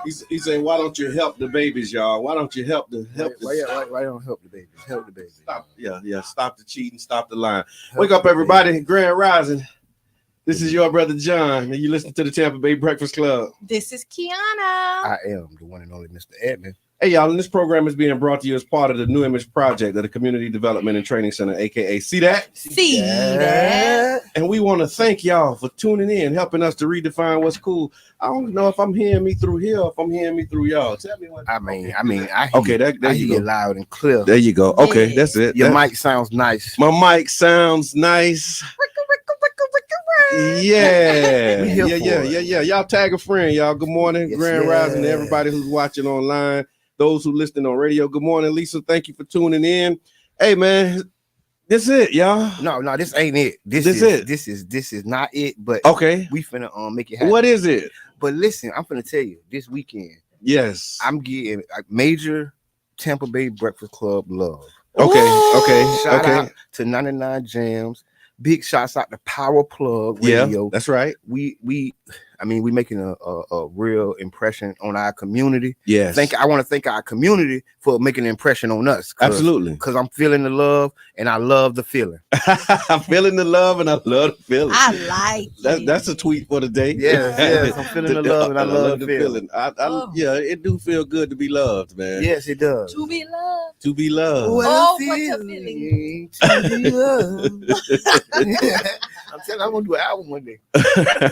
He's saying, why don't you help the babies, y'all? Why don't you help the Why don't help the babies? Help the babies. Stop. Yeah. Stop the cheating. Stop the lying. Wake up, everybody. Grand Rising. This is your brother John, and you listen to the Tampa Bay Breakfast Club. This is Qiana. I am the one and only Mr. Edmond. Hey, y'all, and this program is being brought to you as part of the New Image Project of the Community Development and Training Center, a.k.a. See That? See that. And we want to thank y'all for tuning in, helping us to redefine what's cool. I don't know if I'm hearing me through here or if I'm hearing me through y'all. Tell me what. I hear okay, there you you go. loud and clear. There you go. Okay, that's it. Your mic sounds nice. My mic sounds nice. Yeah. Y'all tag a friend, y'all. Good morning. Grand Rising to everybody who's watching online. Those who listening on radio. Good morning, Lisa. Thank you for tuning in. Hey, man. This is it, y'all. No, this ain't it. This is it. This is not it. But okay, we finna make it happen. What is it? But listen, I'm finna tell you this weekend. Yes, I'm getting a major Tampa Bay Breakfast Club love. Okay. Shout out to 99 Jams. Big shouts out to Power Plug Radio. Yeah, that's right. We making a real impression on our community. Yes. I want to thank our community for making an impression on us. Absolutely. Because I'm feeling the love and I love the feeling. I'm feeling the love and I love the feeling. I like that's a tweet for the day. Yes. I'm feeling the love and I love the feeling. Yeah, it do feel good to be loved, man. Yes, it does. To be loved. To be loved. What's a feeling? To be loved. I'm telling you, I'm gonna do an album one day.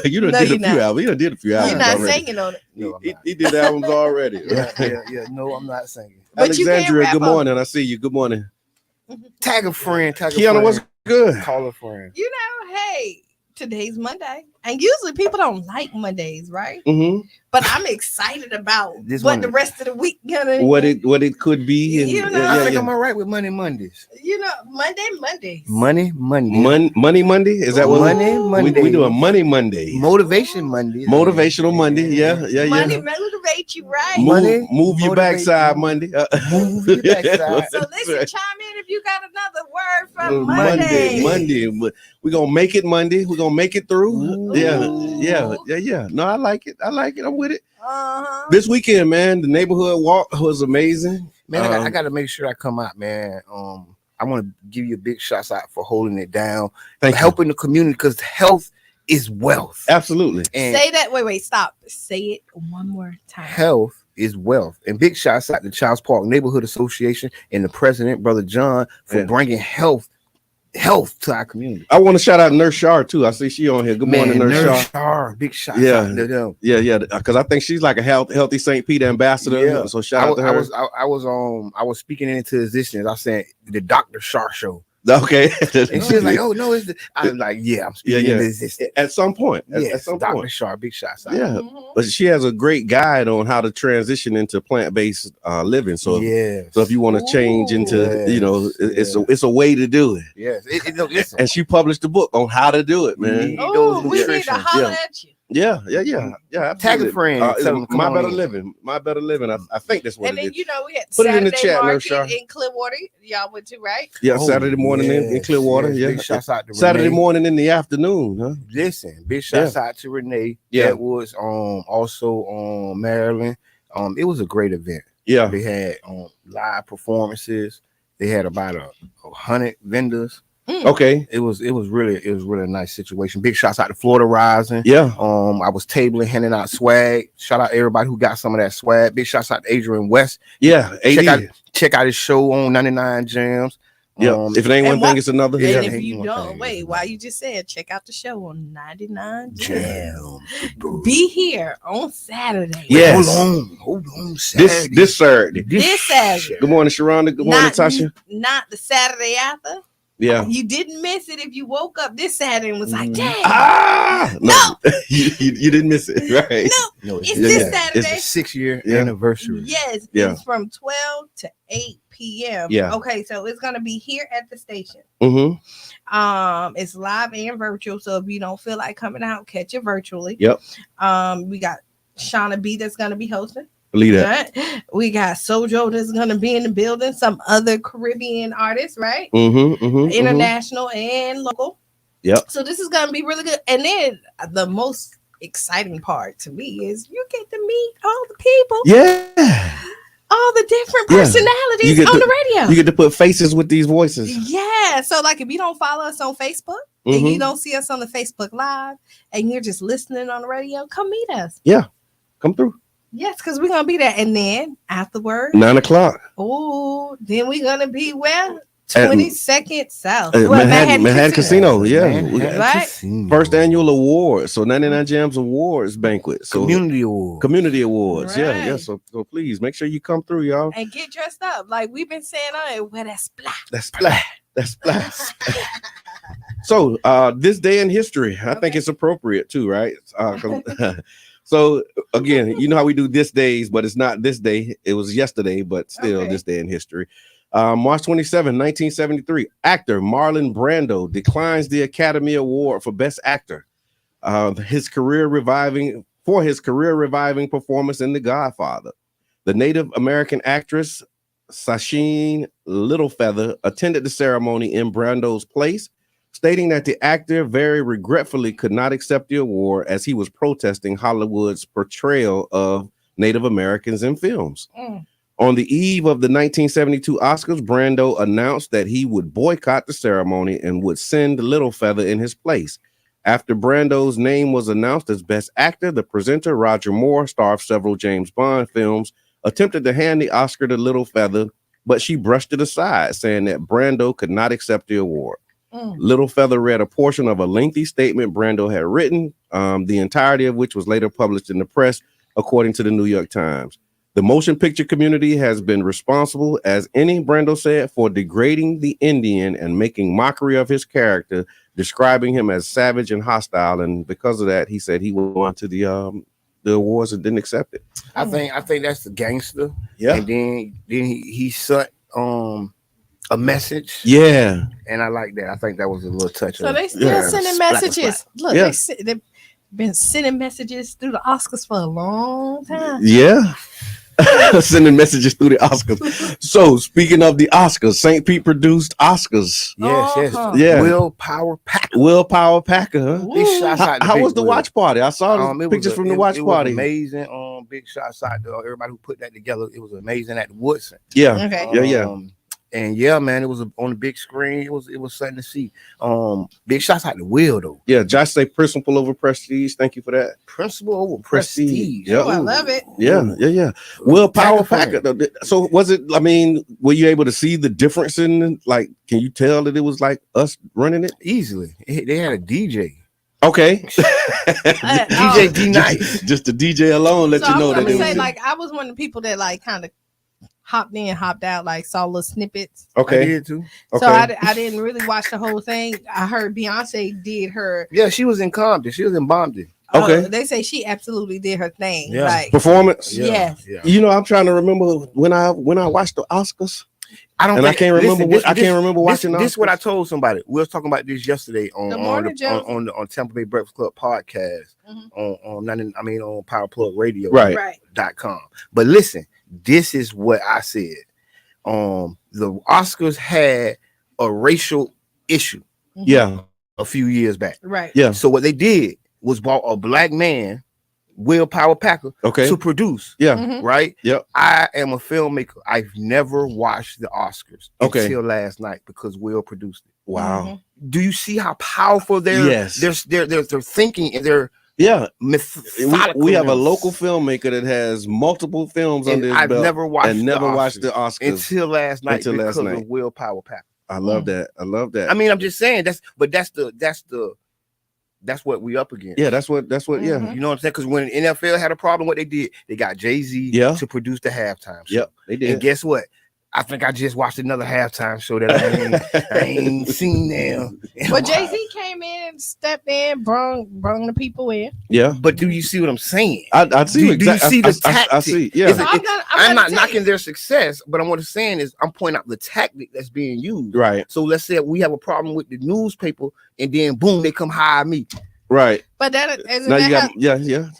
You done did a few albums. You done did a few albums. You're not already. singing on it. No, he did albums already. Yeah. No, I'm not singing. But Alexandria, good morning. I see you. Good morning. Tag a friend. Qiana, what's good? Call a friend. You know, hey, today's Monday. And usually people don't like Mondays, right? Mm-hmm. But I'm excited about This what Monday. the rest of the week gonna what it could be. And, You know, I think I'm all right with Mondays. You know, Mondays. Monday. Money Monday? Is that what Monday? We do a Money Monday. Motivation Monday. Motivational Monday. Yeah. Money motivate you, right? Move your backside Monday. Move your backside. So listen, chime in if you got another word from Monday. Monday. We're gonna make it Monday. We're gonna make it through. Ooh. Yeah. No, I like it. I'm with it. Uh-huh. This weekend, man, the neighborhood walk was amazing. Man, I got to make sure I come out, man. I want to give you a big shout out for holding it down, helping the community, because health is wealth. Absolutely. And say that. Wait, stop. Say it one more time. Health is wealth. And big shouts out to Childs Park Neighborhood Association and the president, Brother John, for bringing health to our community. I want to shout out Nurse Shar too. I see she on here. Good morning, Nurse Shar. Big shout out to them. Yeah. Because I think she's like a healthy St. Peter ambassador. Yeah. So shout out to her. I was speaking into existence. I said the Dr. Shar show. Okay. And she was like, "Oh no, I was like, yeah, I'm speaking into existence." At some point. At some Dr. point. Shar, big shots out. Yeah. Mm-hmm. But she has a great guide on how to transition into plant-based living. So if you want to change into, it's a way to do it. Yes. And she published a book on how to do it, man. We need to holler at you. Yeah. Tag a friend. My Better Living. I think that's what it is. And then, we had put Saturday it in the chat, market in Clearwater. Y'all went to, right? Yeah, Saturday morning in Clearwater. Yeah. Big shouts out to Saturday Renee. morning in the afternoon. Huh? Listen, big shouts out to Renee. Yeah. That was also on Maryland. It was a great event. Yeah. They had live performances. They had about 100 vendors. Okay. It was really a nice situation. Big shouts out to Florida Rising. Yeah. I was tabling, handing out swag. Shout out everybody who got some of that swag. Big shouts out to Adrian West. Yeah. Check out his show on 99 Jams. Yeah. If it ain't one thing, it's another. And if you don't, why you just said check out the show on 99 Jams. Be here on Saturday. Yes. Hold on. Saturday. This Saturday. This Saturday. Good morning, Sharonda. Good morning, Tasha. Not the Saturday after. Yeah. You didn't miss it if you woke up this Saturday and was like, dang. No. you didn't miss it, right? No. It's this Saturday. It's the 6-year anniversary. Yes. It's from 12 to 8 p.m. Yeah. Okay, so it's gonna be here at the station. Mm-hmm. It's live and virtual. So if you don't feel like coming out, catch it virtually. Yep. We got Qiana B that's gonna be hosting. Believe that. Right? We got Sojo that's gonna be in the building. Some other Caribbean artists, right? International and local. Yep. So this is gonna be really good. And then the most exciting part to me is you get to meet all the people. Yeah. All the different personalities on the radio. You get to put faces with these voices. Yeah. So, like, if you don't follow us on Facebook and you don't see us on the Facebook Live and you're just listening on the radio, come meet us. Yeah. Come through. Yes, because we're going to be there. And then afterwards, 9:00. oh, then we're going to be where? 22nd South. Manhattan Casino. Yeah. Right? First annual award. So 99 Jams Awards banquet. So Community Awards. Community Awards. Right. Yeah. So please make sure you come through, y'all. And get dressed up. Like we've been saying on it, wear that splat. That's splat. That's splat. So this day in history, I think it's appropriate too, right? So again, you know how we do this days, but it's not this day. It was yesterday, but still this day in history. March 27, 1973, actor Marlon Brando declines the Academy Award for Best Actor. His career reviving performance in The Godfather. The Native American actress Sacheen Littlefeather attended the ceremony in Brando's place, stating that the actor very regretfully could not accept the award as he was protesting Hollywood's portrayal of Native Americans in films. On the eve of the 1972 Oscars, Brando announced that he would boycott the ceremony and would send Littlefeather in his place. After Brando's name was announced as Best Actor, the presenter, Roger Moore, star of several James Bond films, attempted to hand the Oscar to Littlefeather, but she brushed it aside, saying that Brando could not accept the award. Littlefeather read a portion of a lengthy statement Brando had written, the entirety of which was later published in the press, according to the New York Times. The motion picture community has been responsible, as any, Brando said, for degrading the Indian and making mockery of his character, describing him as savage and hostile. And because of that, he said he went on to the awards and didn't accept it. I think that's the gangster. Yeah. And then he sent a message. Yeah. And I like that. I think that was a little touch. So they still sending messages. Look, they've been sending messages through the Oscars for a long time. Yeah. Sending messages through the Oscars. So speaking of the Oscars, St. Pete produced Oscars. Yes. Yeah. Willpower Packer. Willpower Packer, huh? Big shots out to How Big was the Will. watch party? I saw the pictures from the watch party. It was amazing. Big shots out to everybody who put that together. It was amazing at the Woodson. Yeah. Okay. Yeah. And yeah, man, it was on the big screen. It was something to see. Big shots out to Will though. Yeah, Josh say principle over prestige. Thank you for that. Principle over prestige. Yep. Oh, I love it. Yeah. Willpower Packer. So was it? I mean, were you able to see the difference in? Like, can you tell that it was like us running it easily? They had a DJ. Okay. DJ D Nice. Just the DJ alone let you know that it was. Like I was one of the people that like kind of hopped in, hopped out, like saw little snippets. Okay. I did too. Okay. So I didn't really watch the whole thing. I heard Beyonce did her. Yeah, she was in Compton. She was in Bombton. Okay. They say she absolutely did her thing. Yeah. Like Performance. Yes. Yeah. You know, I'm trying to remember when I watched the Oscars. I can't remember watching. This is what I told somebody. We were talking about this yesterday on Tampa Bay Breakfast Club podcast on Power Plug Radio .com. But listen, this is what I said. The Oscars had a racial issue. Yeah, a few years back. Right. Yeah. So what they did was brought a black man, Willpower Packer, to produce. Yeah. Mm-hmm. Right. Yep. I am a filmmaker. I've never watched the Oscars until last night because Will produced it. Wow. Mm-hmm. Do you see how powerful they're thinking and they're we have a local filmmaker that has multiple films under his belt. Never watched the Oscars until last night because of Willpower Packer. I love that. I mean, I'm just saying that's what we up against. Yeah, that's what. Yeah, you know what I'm saying? Because when NFL had a problem, what they did, they got Jay-Z to produce the halftime show. Yep, they did. And guess what? I think I just watched another halftime show that I ain't seen them. But Jay-Z came in, stepped in, brung the people in. Yeah. But do you see what I'm saying? I see. Do you see the tactic? I see. Yeah. I'm not knocking their success, but what I'm saying is I'm pointing out the tactic that's being used. Right. So let's say we have a problem with the newspaper, and then boom, they come hire me. Right. But that now you got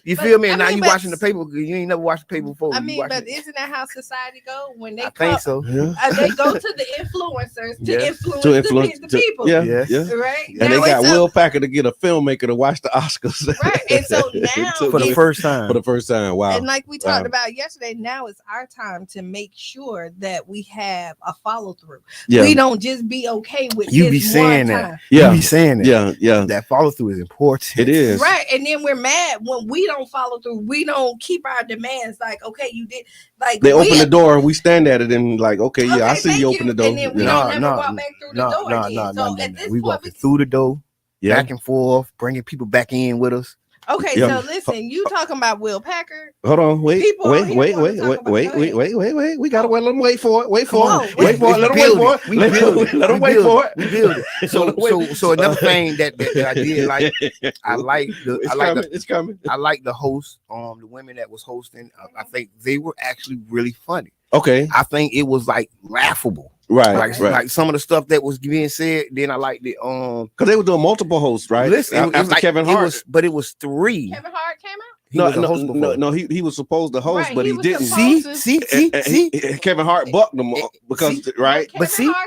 You feel me? Now you watching the paper. You ain't never watched the paper before. I mean, but isn't that how society go when they I think so. They go to the influencers to influence the people. Yeah. Right. And they got Will Packer to get a filmmaker to watch the Oscars. Right. And so now for the first time. Wow. And like we talked about yesterday, now it's our time to make sure that we have a follow through. Yeah. We don't just be okay with you be saying that. Time. Yeah. You be saying that. Yeah. That follow through is important. It is. Right. And then we're mad when we don't follow through. We don't keep our demands. Like, okay, you did. Like they open the door, we stand at it and like, okay, I see you open the door. And then we don't never walk back through the door again. So at this we point, walking through the door, back and forth, bringing people back in with us. Okay, so listen, you talking about Will Packer? Hold on, wait. We gotta let them wait for it. Wait for it. Let them wait for it. Let them wait for it. We build it. So another thing that I did like, it's coming. I like the host, the women that was hosting. I think they were actually really funny. Okay, I think it was like laughable. Right. Like some of the stuff that was being said. Then I liked it. Because they were doing multiple hosts, right? Listen, after like, Kevin Hart, but it was 3. Kevin Hart came out. No, he was supposed to host, but he didn't. See, Kevin Hart bucked him because Kevin Hart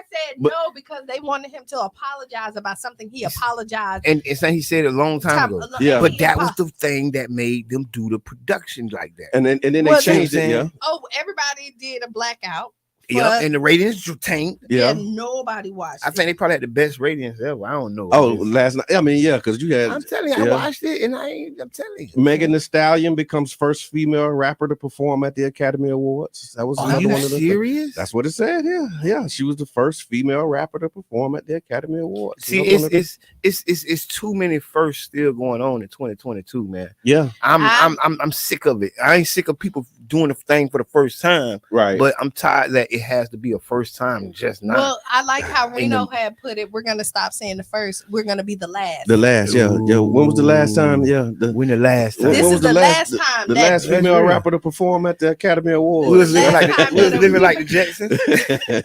said no because they wanted him to apologize about something he apologized. And he said it a long time ago. Yeah, but that was the thing that made them do the production like that. And then they changed it. Yeah. Oh, everybody did a blackout. Yeah, and the ratings tanked. Yeah, nobody watched. I think they probably had the best ratings ever. I don't know. Oh, last night. I mean, yeah, because you had. I'm telling you, I watched it, and I'm telling you. Megan Thee Stallion becomes first female rapper to perform at the Academy Awards. That was another one of the serious? That's what it said. Yeah. She was the first female rapper to perform at the Academy Awards. See, it's too many firsts still going on in 2022, man. Yeah, I'm sick of it. I ain't sick of people doing the thing for the first time, right? But I'm tired that it has to be a first time, just not. Well, I like how Reno had put it. We're gonna stop saying the first. We're gonna be the last. The last, yeah. When was the last time? Yeah, when the last time? This is the last time. The last female rapper to perform at the Academy Awards. We was living like the Jacksons.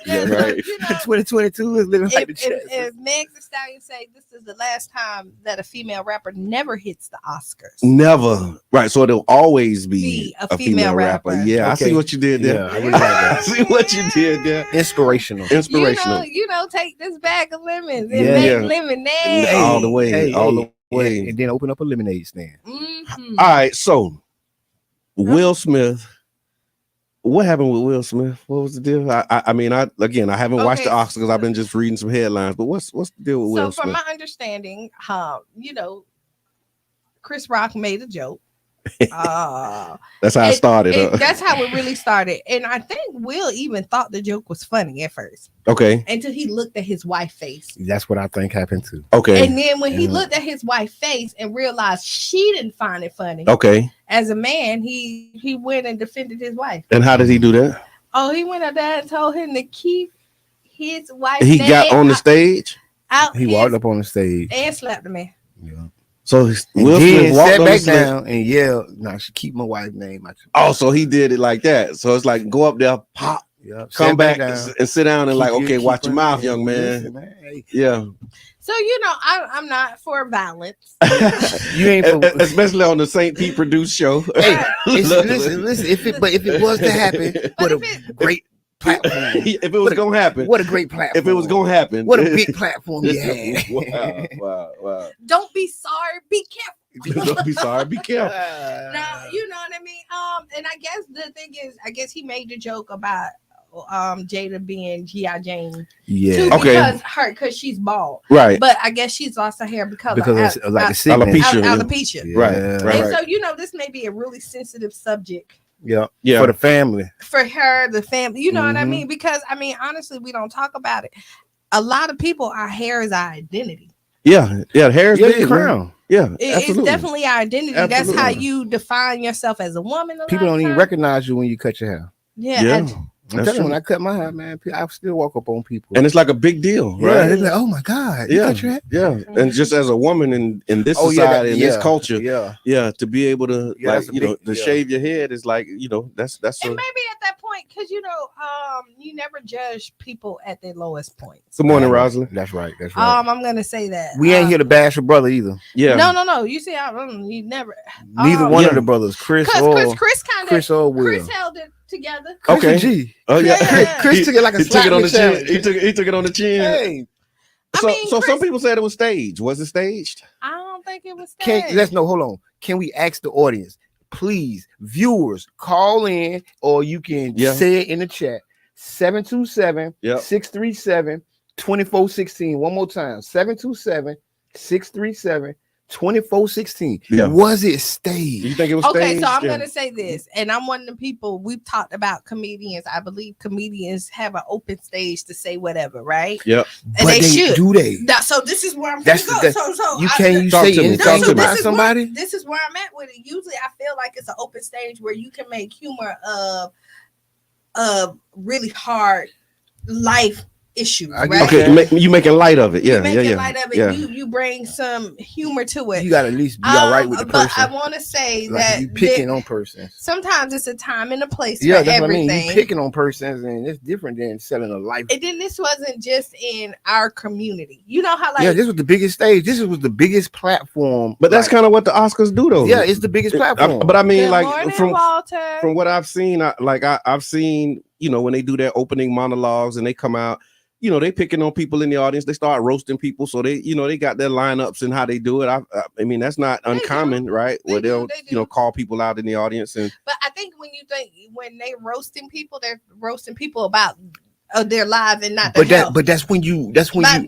Yeah, right. 2022 was living like the Jacksons. If Meg Thee Stallion say this is the last time that a female rapper never hits the Oscars. Never. Right. So it'll always be a female rapper. Yeah, okay. I see what you did there. Yeah, I really like that. I see what you did there. Inspirational. You know, take this bag of lemons and make lemonade. All the way. And then open up a lemonade stand. Mm-hmm. All right, so Will Smith. What happened with Will Smith? What was the deal? I mean, I haven't watched the Oscars because I've been just reading some headlines. But what's the deal with Will Smith? So, from my understanding, Chris Rock made a joke. That's how it started. That's how it really started. And I think Will even thought the joke was funny at first. Okay. Until he looked at his wife's face. That's what I think happened too. Okay. And then when he looked at his wife's face and realized she didn't find it funny. Okay. As a man, he went and defended his wife. And how did he do that? Oh, he went up there and told him to keep his wife. He got on the stage. He walked up on the stage and slapped the man. Yeah. So Will Smith walked back down and yelled, "No, she keep my wife's name." Oh, so he did it like that. So it's like go up there, pop, come back and sit down and okay, watch your mouth, young man. Yeah. So I'm not for violence. You ain't for, especially on the St. Pete produced show. Hey, listen. If it was to happen, what a great platform. If it was gonna happen, what a great platform. If it was gonna happen, what a big platform you had. Wow. Don't be sorry. Be careful. Don't be sorry. Be careful. Now, you know what I mean. And I guess the thing is, he made the joke about Jada being G.I. Jane. Yeah. Too, because she's bald. Right. But I guess she's lost her hair because of alopecia. Right. And so this may be a really sensitive subject. Yeah. For the family. For her, the family. You know what I mean? Because honestly, we don't talk about it. A lot of people, our hair is our identity. Yeah. Hair is big, crown. Yeah, it's definitely our identity. Absolutely. That's how you define yourself as a woman. People don't even recognize you when you cut your hair. Yeah. I'm telling you, when I cut my hair, man, I still walk up on people, and it's like a big deal, right? Yeah, they're like, "Oh my God, you cut your hair?" Yeah, and just as a woman in this society, in this culture, to be able to to shave your head is like that's. And maybe at that point point, because you never judge people at their lowest points. Good morning, Rosalind. That's right. I'm gonna say that we ain't here to bash your brother either. Yeah. No. You see, you never. Neither one of the brothers, Chris or Chris Will. Chris held it together. Okay. G. Oh yeah. Chris took it like a slap on the chin. He took it on the chin. Hey. So some people said it was staged. Was it staged? I don't think it was staged. Hold on. Can we ask the audience, please, viewers, call in, or you can say it in the chat. 727-637-2416. One more time. 727-637-2416. Was it staged? You think it was staged? Okay, so I'm gonna say this, and I'm one of the people we've talked about comedians. I believe comedians have an open stage to say whatever, right? Yep. And they should. Do they? So this is where I'm gonna go. So you can't say anything about somebody. This is where I'm at with it. Usually, I feel like it's an open stage where you can make humor of really hard life issues, right? Okay, you making light of it. Yeah, light of it. Yeah. You bring some humor to it. You got to at least be all right with the person. But I want to say like that you picking on persons. Sometimes it's a time and a place for that's everything. What I mean. You picking on persons, and it's different than selling a life. And then this wasn't just in our community. You know how this was the biggest stage. This was the biggest platform. But that's kind of what the Oscars do, though. Yeah, it's the biggest platform. But I mean, Good morning, from what I've seen, I've seen, when they do their opening monologues and they come out. They picking on people in the audience. They start roasting people. So they got their lineups and how they do it. I mean, that's not uncommon, right? Where they'll, call people out in the audience. But I think when they roasting people, they're roasting people about their lives and not their health. But that's when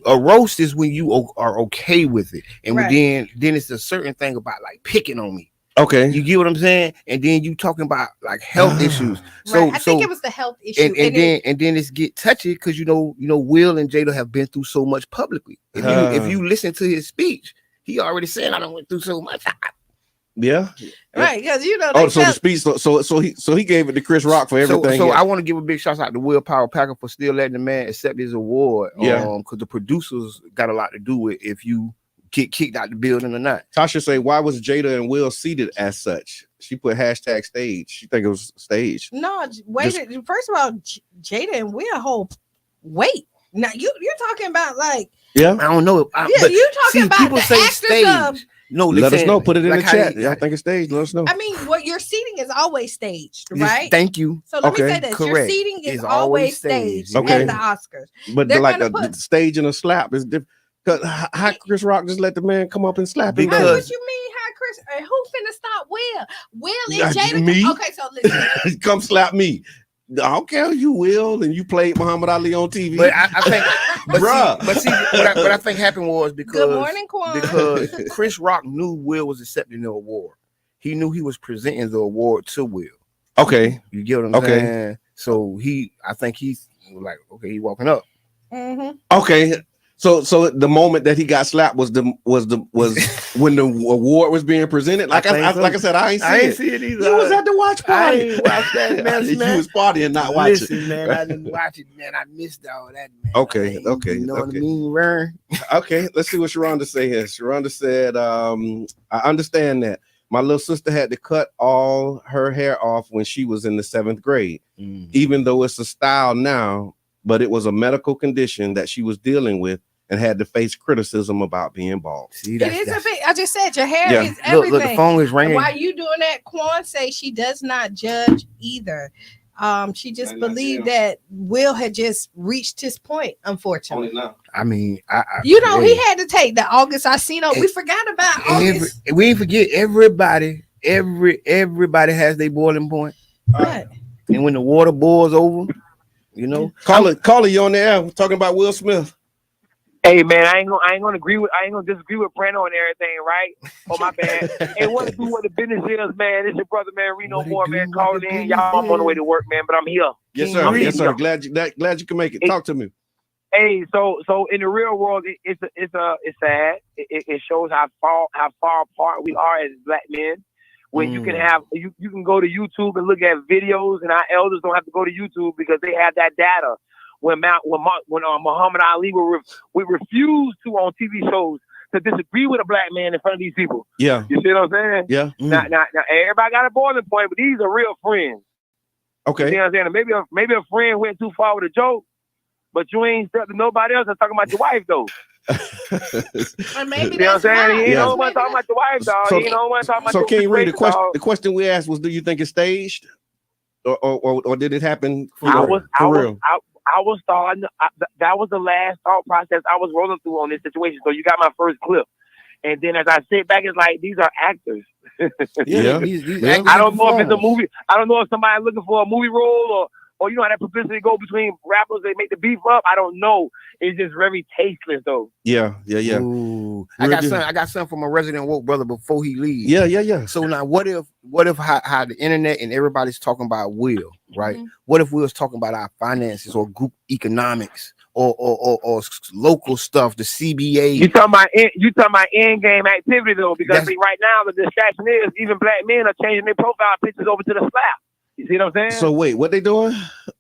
a roast is when you are okay with it. And then it's a certain thing about like picking on me. Okay, you get what I'm saying, and then you talking about like health issues. So I think it was the health issue, and then it's get touchy because Will and Jada have been through so much publicly. If you listen to his speech, he already said I done went through so much. Yeah, right, because so the speech, so he gave it to Chris Rock for everything. So I want to give a big shout out to Will Power Packer for still letting the man accept his award. Because the producers got a lot to do with if you get kicked out the building or not. Tasha say, why was Jada and Will seated as such? She put #stage. She think it was staged. No, first of all, Jada and Will wait. Now you're talking about like I don't know. You're talking about people say stage. No, let us know. Put it in the chat. Y'all think it's staged? Let us know. I mean, what your seating is always staged, right? Thank you. So let me say this: your seating is always staged at the Oscars. But the stage and a slap is different. Cause how Chris Rock just let the man come up and slap him? What you mean? How Chris? Who finna stop Will? Will and Jada? Me? Okay, so listen. Come slap me. I don't care you will, and you played Muhammad Ali on TV. But I think, what I think happened was because Good morning, Quan. Because Chris Rock knew Will was accepting the award. He knew he was presenting the award to Will. Okay, you get what I'm saying? So I think he's like, okay, he walking up. Mm-hmm. Okay. So the moment that he got slapped was when the award was being presented. Like I said, I ain't see it either. You was at the watch party. I ain't watched that, man. You was partying, not watching. Listen, man, I didn't watch it, man. I missed all that, man. Okay. You know what I mean, Vern? Okay, let's see what Sharonda say here. Sharonda said, I understand that. My little sister had to cut all her hair off when she was in the 7th grade. Even though it's a style now, but it was a medical condition that she was dealing with and had to face criticism about being bald. See, it is a bit. I just said your hair is everything. Look, the phone is ringing. Why you doing that? Quan say she does not judge either. She just believed that Will had just reached his point, unfortunately. I mean, he had to take the August Alsina. We forgot about August. We ain't forget everybody has their boiling point. Right. And when the water boils over, Caller, you on the air. We're talking about Will Smith. Hey man, I ain't gonna disagree with Brandon on everything, right? Oh my bad. Hey, what to do what the business is, man? It's your brother, man. Reno Moore, man. Calling in. Y'all, I'm on the way to work, man, but I'm here. Yes, sir. Yes, sir. Glad you can make it. Talk to me. Hey, so in the real world, it's sad. It shows how far apart we are as black men. When you can go to YouTube and look at videos, and our elders don't have to go to YouTube because they have that data. When Muhammad Ali we refuse to on TV shows to disagree with a black man in front of these people. Yeah, you see what I'm saying? Yeah. Now everybody got a boiling point, but these are real friends. Okay. You see what I'm saying? Maybe a friend went too far with a joke, but you ain't stuck to nobody else and talking about your wife though. Or maybe you know what I'm saying? He ain't Yeah. no one talking about your wife, dog. He ain't no one talking about your King Reed, the situation, question we asked was, do you think it's staged? Or did it happen for real? I was starting. That was the last thought process I was rolling through on this situation. So you got my first clip, and then as I sit back, it's like these are actors. These actors I don't know if it's a movie. I don't know if somebody's looking for a movie role or you know how that publicity go between rappers. They make the beef up. I don't know. It's just very tasteless though. Yeah. Ooh, I got something from a resident woke brother before he leaves. Yeah. So now, what if how the internet and everybody's talking about Will, right? Mm-hmm. What if we was talking about our finances or group economics or local stuff, the CBA? You talking about end game activity though, because right now the distraction is even black men are changing their profile pictures over to the slap. You see what I'm saying? So wait, what they doing?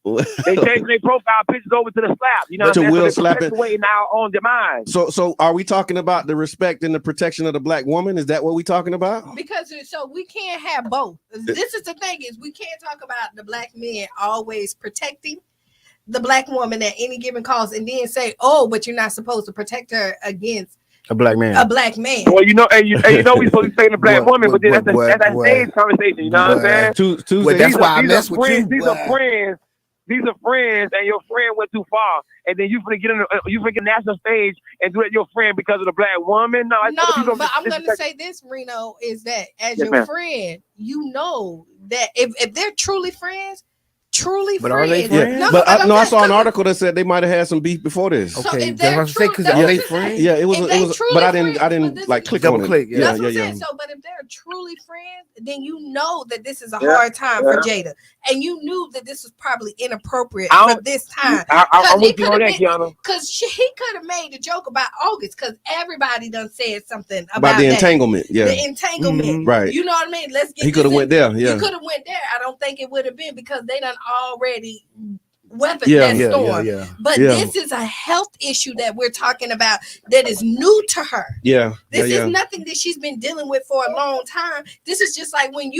They changing their profile pictures over to the slap. You know what I'm saying? Will so slapping now on demise. So are we talking about the respect and the protection of the black woman? Is that what we talking about? Because so we can't have both. This is the thing is we can't talk about the black men always protecting the black woman at any given cause and then say, oh, but you're not supposed to protect her against a black man. Well, you know we supposed to say the black woman, but then that's a stage conversation. You know what I'm saying? Tuesday. That's why I mess with you. These are friends, and your friend went too far, and then you finna get the national stage and do it your friend because of the black woman. No, but I'm gonna say this, Reno, is that as your friend, you know that if they're truly friends. But are they friends? Yeah. I saw an article that said they might have had some beef before this. Okay, that's what are they friends? Yeah, it was. But I didn't like click on it. Yeah. So, but if they're truly friends, then you know that this is a hard time for Jada, and you knew that this was probably inappropriate for this time. I'm with you on that, Qiana. Because he could have made a joke about August, because everybody done said something about the entanglement. Yeah, the entanglement. Right. You know what I mean? Let's get. He could have went there. Yeah, he could have went there. I don't think it would have been because they done already weaponed that storm. But this is a health issue that we're talking about that is new to her. This is nothing that she's been dealing with for a long time. This is just like when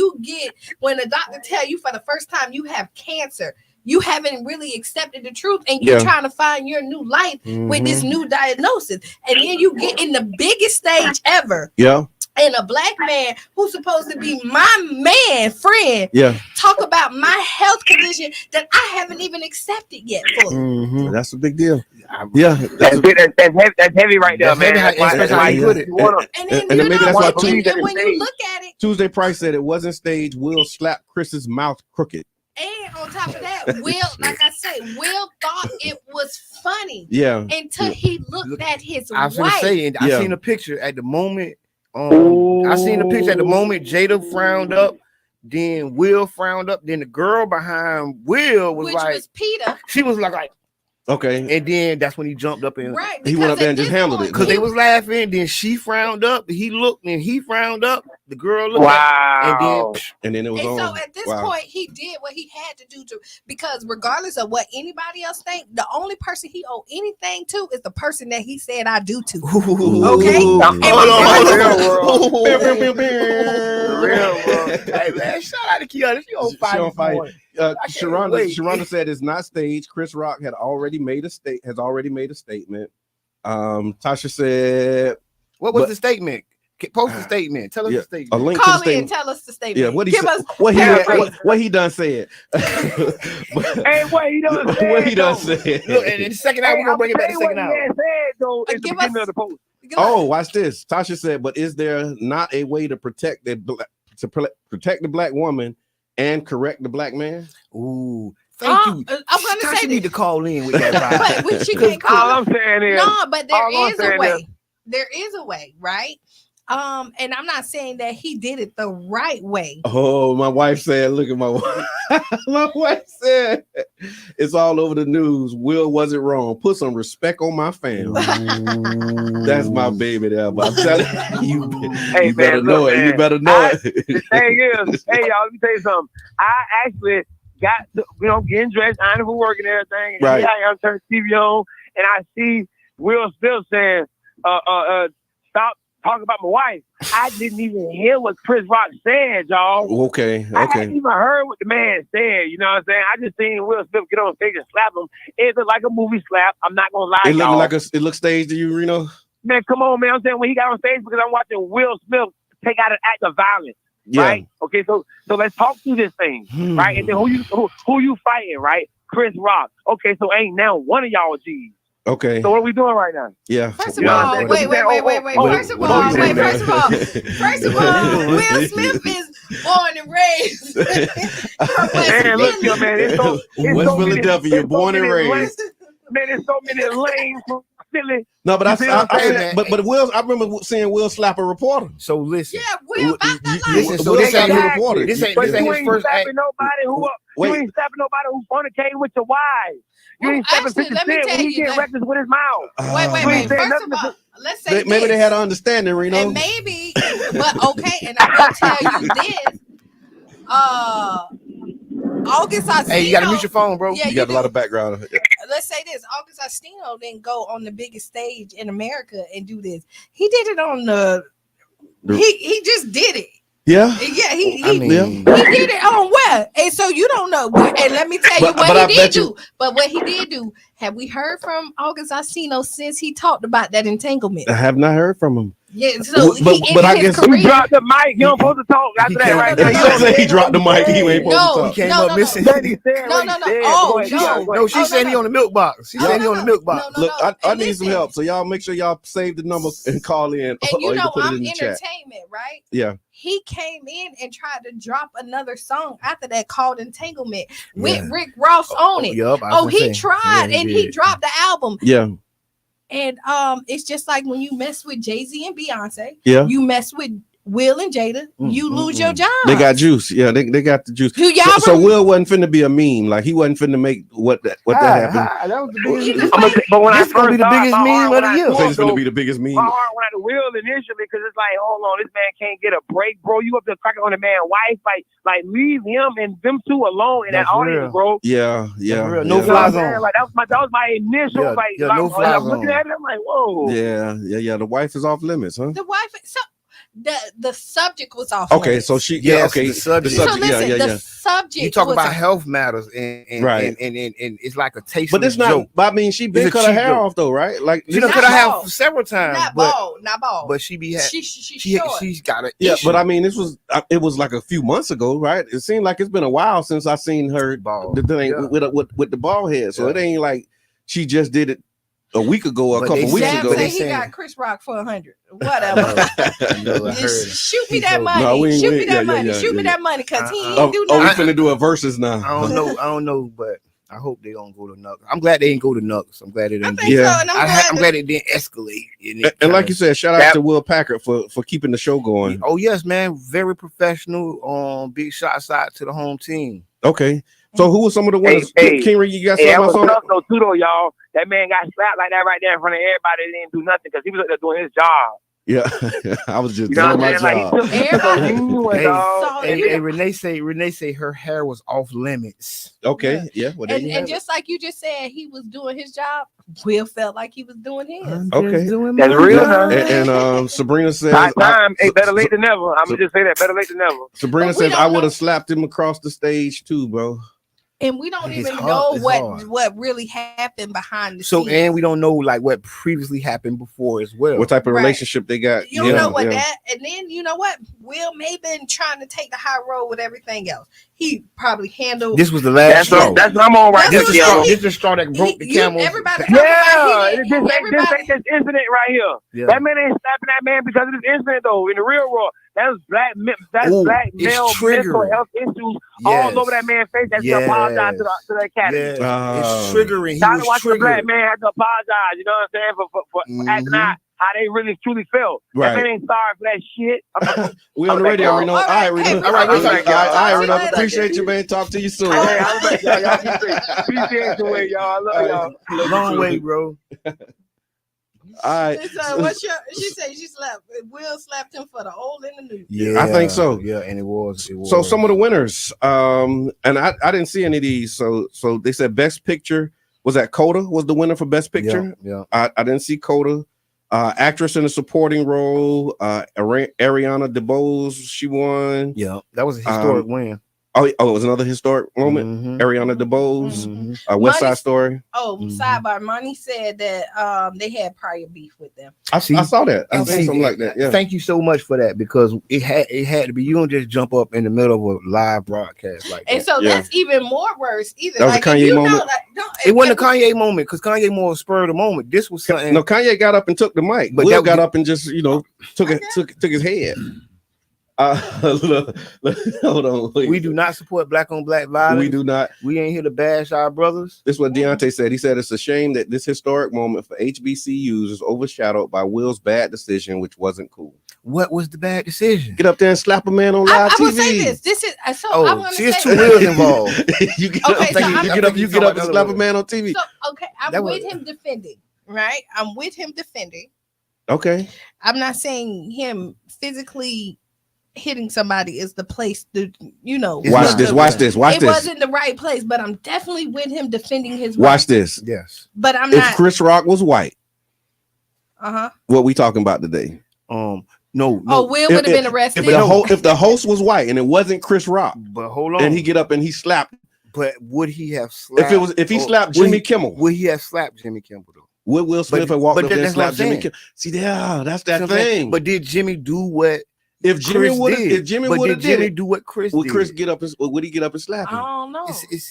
a doctor tell you for the first time you have cancer. You haven't really accepted the truth, and you're trying to find your new life with this new diagnosis. And then you get in the biggest stage ever. And a black man who's supposed to be my friend, talk about my health condition that I haven't even accepted yet fully. That's a big deal. That's heavy right there, man. That's why you put it. And maybe that's why when you look at it, Tuesday Price said it wasn't staged. Will slapped Chris's mouth crooked. And on top of that, like I say, Will thought it was funny. Until he looked at his wife. I was gonna say, I seen a picture at the moment. I seen the picture at the moment. Jada frowned up, then Will frowned up, then the girl behind Will was was Peter. She was like, okay, and then that's when he jumped up and he went up there and just handled it because they was laughing. Then she frowned up. He looked and he frowned up. The girl looked up, and then it was on. So at this point, he did what he had to do because regardless of what anybody else think, the only person he owed anything to is the person that he said I do to. Okay, hold on. Hey man, shout out to Qiana. She on fire. Sharonda said it's not staged. Chris Rock has already made a statement. Tasha said, "What was the statement? Post the statement. Tell us the statement. A link Call to the statement. In, tell us the statement. Yeah, what he done said. Hey, what he done said. What he done said. Look, and in the second hour, we're gonna bring it back to the second hour. At the beginning of the post. Watch this. Tasha said, but is there not a way to protect the black woman and correct the black man? Ooh. Thank you. I'm gonna say need to call in with that. But she can't call. All I'm saying is but there is a way. There is a way, right? And I'm not saying that he did it the right way. Oh, my wife said, look at my wife. My wife said, it's all over the news. Will wasn't wrong. Put some respect on my family. That's my baby there. But I'm telling you, you better know it. You better know it. The thing is, y'all, let me tell you something. I actually got to, getting dressed, ironing for work and everything. And I turn TV on, and I see Will still saying, stop talking about my wife. I didn't even hear what Chris Rock said, y'all. Okay. I hadn't even heard what the man said. You know what I'm saying? I just seen Will Smith get on stage and slap him. It looked like a movie slap. I'm not gonna lie, y'all. It looked staged to you, Reno? Man, come on, man. I'm saying when he got on stage because I'm watching Will Smith take out an act of violence. Yeah. Right? Okay, so let's talk through this thing. Right? And then who you fighting, right? Chris Rock. Okay, so ain't now one of y'all G's. Okay. So what are we doing right now? Yeah. First of all, wait. First of all, Will Smith is born and raised. Man, look here, man. It's West Philadelphia, born and raised. Man, there's so many lanes. No, but I remember seeing Will slap a reporter. So listen. Yeah, Will. Listen. So this ain't his reporter. This ain't his first act. You ain't slapping nobody who fornicating with your wife. You ain't slapping 50 Cent when he get reckless with his mouth. Wait. First of all, let's say maybe they had an understanding, Reno. And maybe, but okay, and I'm gonna tell you this. August Alsina. Hey, you gotta mute your phone, bro. Yeah, you got a lot of background. Let's say this: August Alsina didn't go on the biggest stage in America and do this. He did it on the. He just did it. Yeah. Yeah, he did it on where? And so you don't know. And let me tell you what he did do. But what he did do, have we heard from August Alsina since he talked about that entanglement? I have not heard from him. Yeah, so but I guess he dropped the mic. You don't supposed to talk after that, right? He dropped the mic. He ain't supposed to talk. He came up missing. No. She said he on the milk box. She said he on the milk box. Look, I need some help. So y'all make sure y'all save the number and call in. And you know put it I'm in the entertainment, chat. right? Yeah. He came in and tried to drop another song after that called Entanglement with Rick Ross on it. He tried and he dropped the album. Yeah. And it's just like when you mess with Jay-Z and Beyonce, you mess with Will and Jada, you lose your job. They got juice. Yeah, they got the juice. So Will wasn't finna be a meme. Like he wasn't finna make what that happened. That was the biggest. But when this gonna be the biggest meme of the year. It's gonna be the biggest meme. My heart went out to Will initially because it's like, hold on, this man can't get a break, bro. You up there cracking on the man's wife, like leave him and them two alone in that audience, bro. Yeah. No fly zone. Like that was my initial no fly zone. I'm looking at it, I'm like, whoa. Yeah. The wife is off limits, huh? The wife. So the subject was off. Okay, limits. so she the subject. So listen, the subject. You talk about health matters and right, and it's like a taste. But it's not. Joke. I mean, she been cut her hair off though, right? Like she done cut her hair off several times. Not bald. But she's got it. Yeah, but I mean, it was like a few months ago, right? It seemed like it's been a while since I seen her with the bald head. So it ain't like she just did it a week ago or a couple weeks ago. He got Chris Rock for 100. Whatever. Shoot me that money. Shoot me that money. Shoot me that money because he ain't do nothing. We're finna do a versus now. I don't know, but I hope they don't go to Nucks. I'm glad they didn't go to Nucks. I'm glad it didn't. I'm glad it didn't escalate. And like you said, shout out to Will Packard for keeping the show going. Oh yes, man, very professional. Big shots out to the home team. Okay. So who were some of the ones? King Ray, you got something else on? That was tough though, y'all. That man got slapped like that right there in front of everybody. They didn't do nothing because he was up there doing his job. Yeah, I was just doing my job. And Renee say her hair was off limits. Okay, yeah. Well, and just like you just said, he was doing his job. Will felt like he was doing his. Okay, that's real. And Sabrina says, better late than never. I'm gonna just say that, better late than never. Sabrina says, I would have slapped him across the stage too, bro. And we don't even know what really happened behind the scenes. So, and we don't know like what previously happened before as well. What type of relationship they got? You don't know what that. And then you know what? Will may have been trying to take the high road with everything else. He probably handled. This was the last straw. That's what I'm on right now. This is the straw that broke the camel. Everybody. This incident right here. Yeah. That man ain't slapping that man because of this incident though. In the real world, that's black male mental health issues all over that man's face. That's to apologize to the academy. It's triggering. Time to watch the black man have to apologize. You know what I'm saying for acting out how they really truly felt. Right. That man ain't sorry for that shit. We on the radio, Reno. All right, Reno. All right, Reno. Appreciate you, man. Talk to you soon. Hey, I'm back, y'all. Y'all be safe. Appreciate the way, y'all. I love y'all. Long way, bro. All right. So she said she slapped Will slapped him for the old and the new. Yeah, I think so. Yeah, and it was. So some of the winners, and I didn't see any of these. So they said Best Picture was that Coda was the winner for Best Picture. Yeah. I didn't see Coda. Actress in a supporting role, Ariana DeBose, she won. Yeah, that was a historic win. Oh, it was another historic moment. Mm-hmm. Ariana DeBose, West Side Story. Sidebar. Monty said that they had prior beef with them. I saw that. I seen something like that. Yeah. Thank you so much for that, because it had to be. You don't just jump up in the middle of a live broadcast like that. And so that's even more worse. Either that was a Kanye moment. It wasn't a Kanye moment, because Kanye more spur of the moment. This was something. No, Kanye got up and took the mic, but Will got up and just took his head. Hold on. Please. We do not support black on black violence. We do not. We ain't here to bash our brothers. This is what Deontay said. He said it's a shame that this historic moment for HBCUs is overshadowed by Will's bad decision, which wasn't cool. What was the bad decision? Get up there and slap a man on live TV. I will say this. This is so. I want to say two Wills involved. You get up and slap a man on TV. So I'm with him defending. Right, I'm with him defending. Okay, I'm not saying him physically hitting somebody is the place to, Watch this. It wasn't the right place, but I'm definitely with him defending his. Watch this. Yes, but I'm not. If Chris Rock was white, what we talking about today? No. Will would have been arrested. If the host was white and it wasn't Chris Rock, but hold on, and he get up and he slapped. But would he have slapped? If he slapped Jimmy Kimmel, would he have slapped Jimmy Kimmel though? Would Will Smith have walked up there and slapped Jimmy Kimmel? See, that's that thing. But did Jimmy do what? If Jimmy would have Jimmy do what Chris did? Would Chris get up? Would he get up and slap him? I don't know.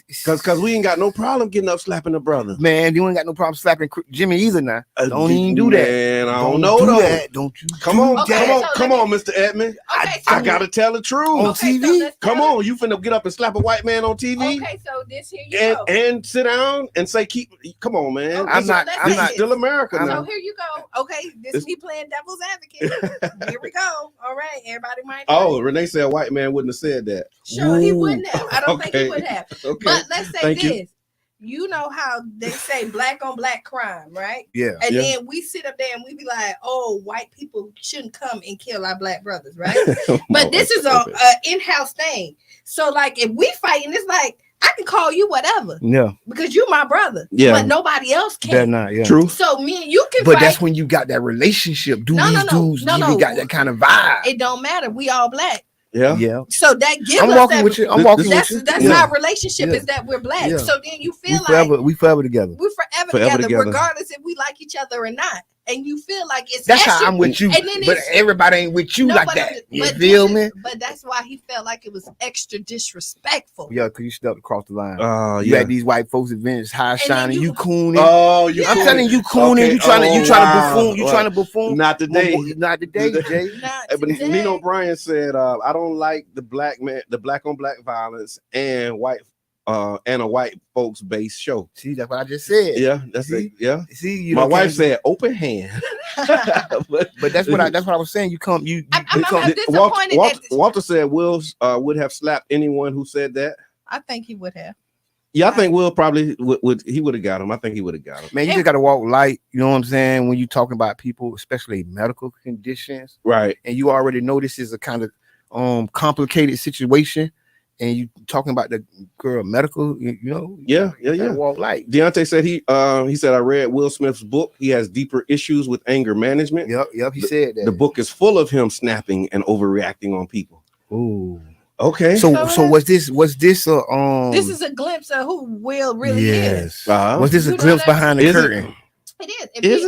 Because we ain't got no problem getting up slapping a brother. Man, you ain't got no problem slapping Jimmy either now. Don't even do that. Man, I don't know though. Don't you? Come on, Mr. Edmond. I gotta tell the truth on TV. So come on, you finna get up and slap a white man on TV? Okay, so this here you go. And sit down and say, come on, man. Okay, I'm not still America now. So here you go. Okay, this is me playing devil's advocate. Here we go. All right, everybody might. Oh, Renee said a white man wouldn't have said that. Sure, he wouldn't have. I don't think he would have. Okay. But let's say this. You know how they say black on black crime, right? Yeah. And then we sit up there and we be like, oh, white people shouldn't come and kill our black brothers, right? But this is a in-house thing. So like if we fighting, it's like I can call you whatever. Yeah. Because you my brother. Yeah. But nobody else can. They're not, yeah. True. So me and you can But fight. that's when you got that relationship. These dudes even got that kind of vibe. It don't matter. We all black. Yeah. So that gives I'm us walking with you. I'm walking with you. That's our relationship is that we're black. Yeah. So then you feel we forever together. We're forever together, regardless if we like each other or not. And you feel like it's that's how I'm with you. But everybody ain't with you like that. You feel me? But that's why he felt like it was extra disrespectful. Yeah, because you stepped across the line. You had these white folks events, high shining, you cooning. I'm telling you cooning. You trying to buffoon. You trying to buffoon. Not today. Not today, Jay. But Nino Bryan said, I don't like the black on black violence and a white folks based show. See, that's what I just said. Yeah, that's it. Yeah. See, my wife said open hand. but that's what I was saying. I'm disappointed. Walter said Will would have slapped anyone who said that. I think he would have. Yeah, I think Will probably would. He would have got him. I think he would have got him. Man, you just got to walk light. You know what I'm saying? When you talking about people, especially medical conditions, right? And you already know this is a kind of complicated situation. And you talking about the girl medical, Yeah. Walk light. Deontay said he said I read Will Smith's book. He has deeper issues with anger management. Yep. He said that the book is full of him snapping and overreacting on people. Ooh. Okay. So was this this is a glimpse of who Will really is. Was this a glimpse behind the curtain? It is.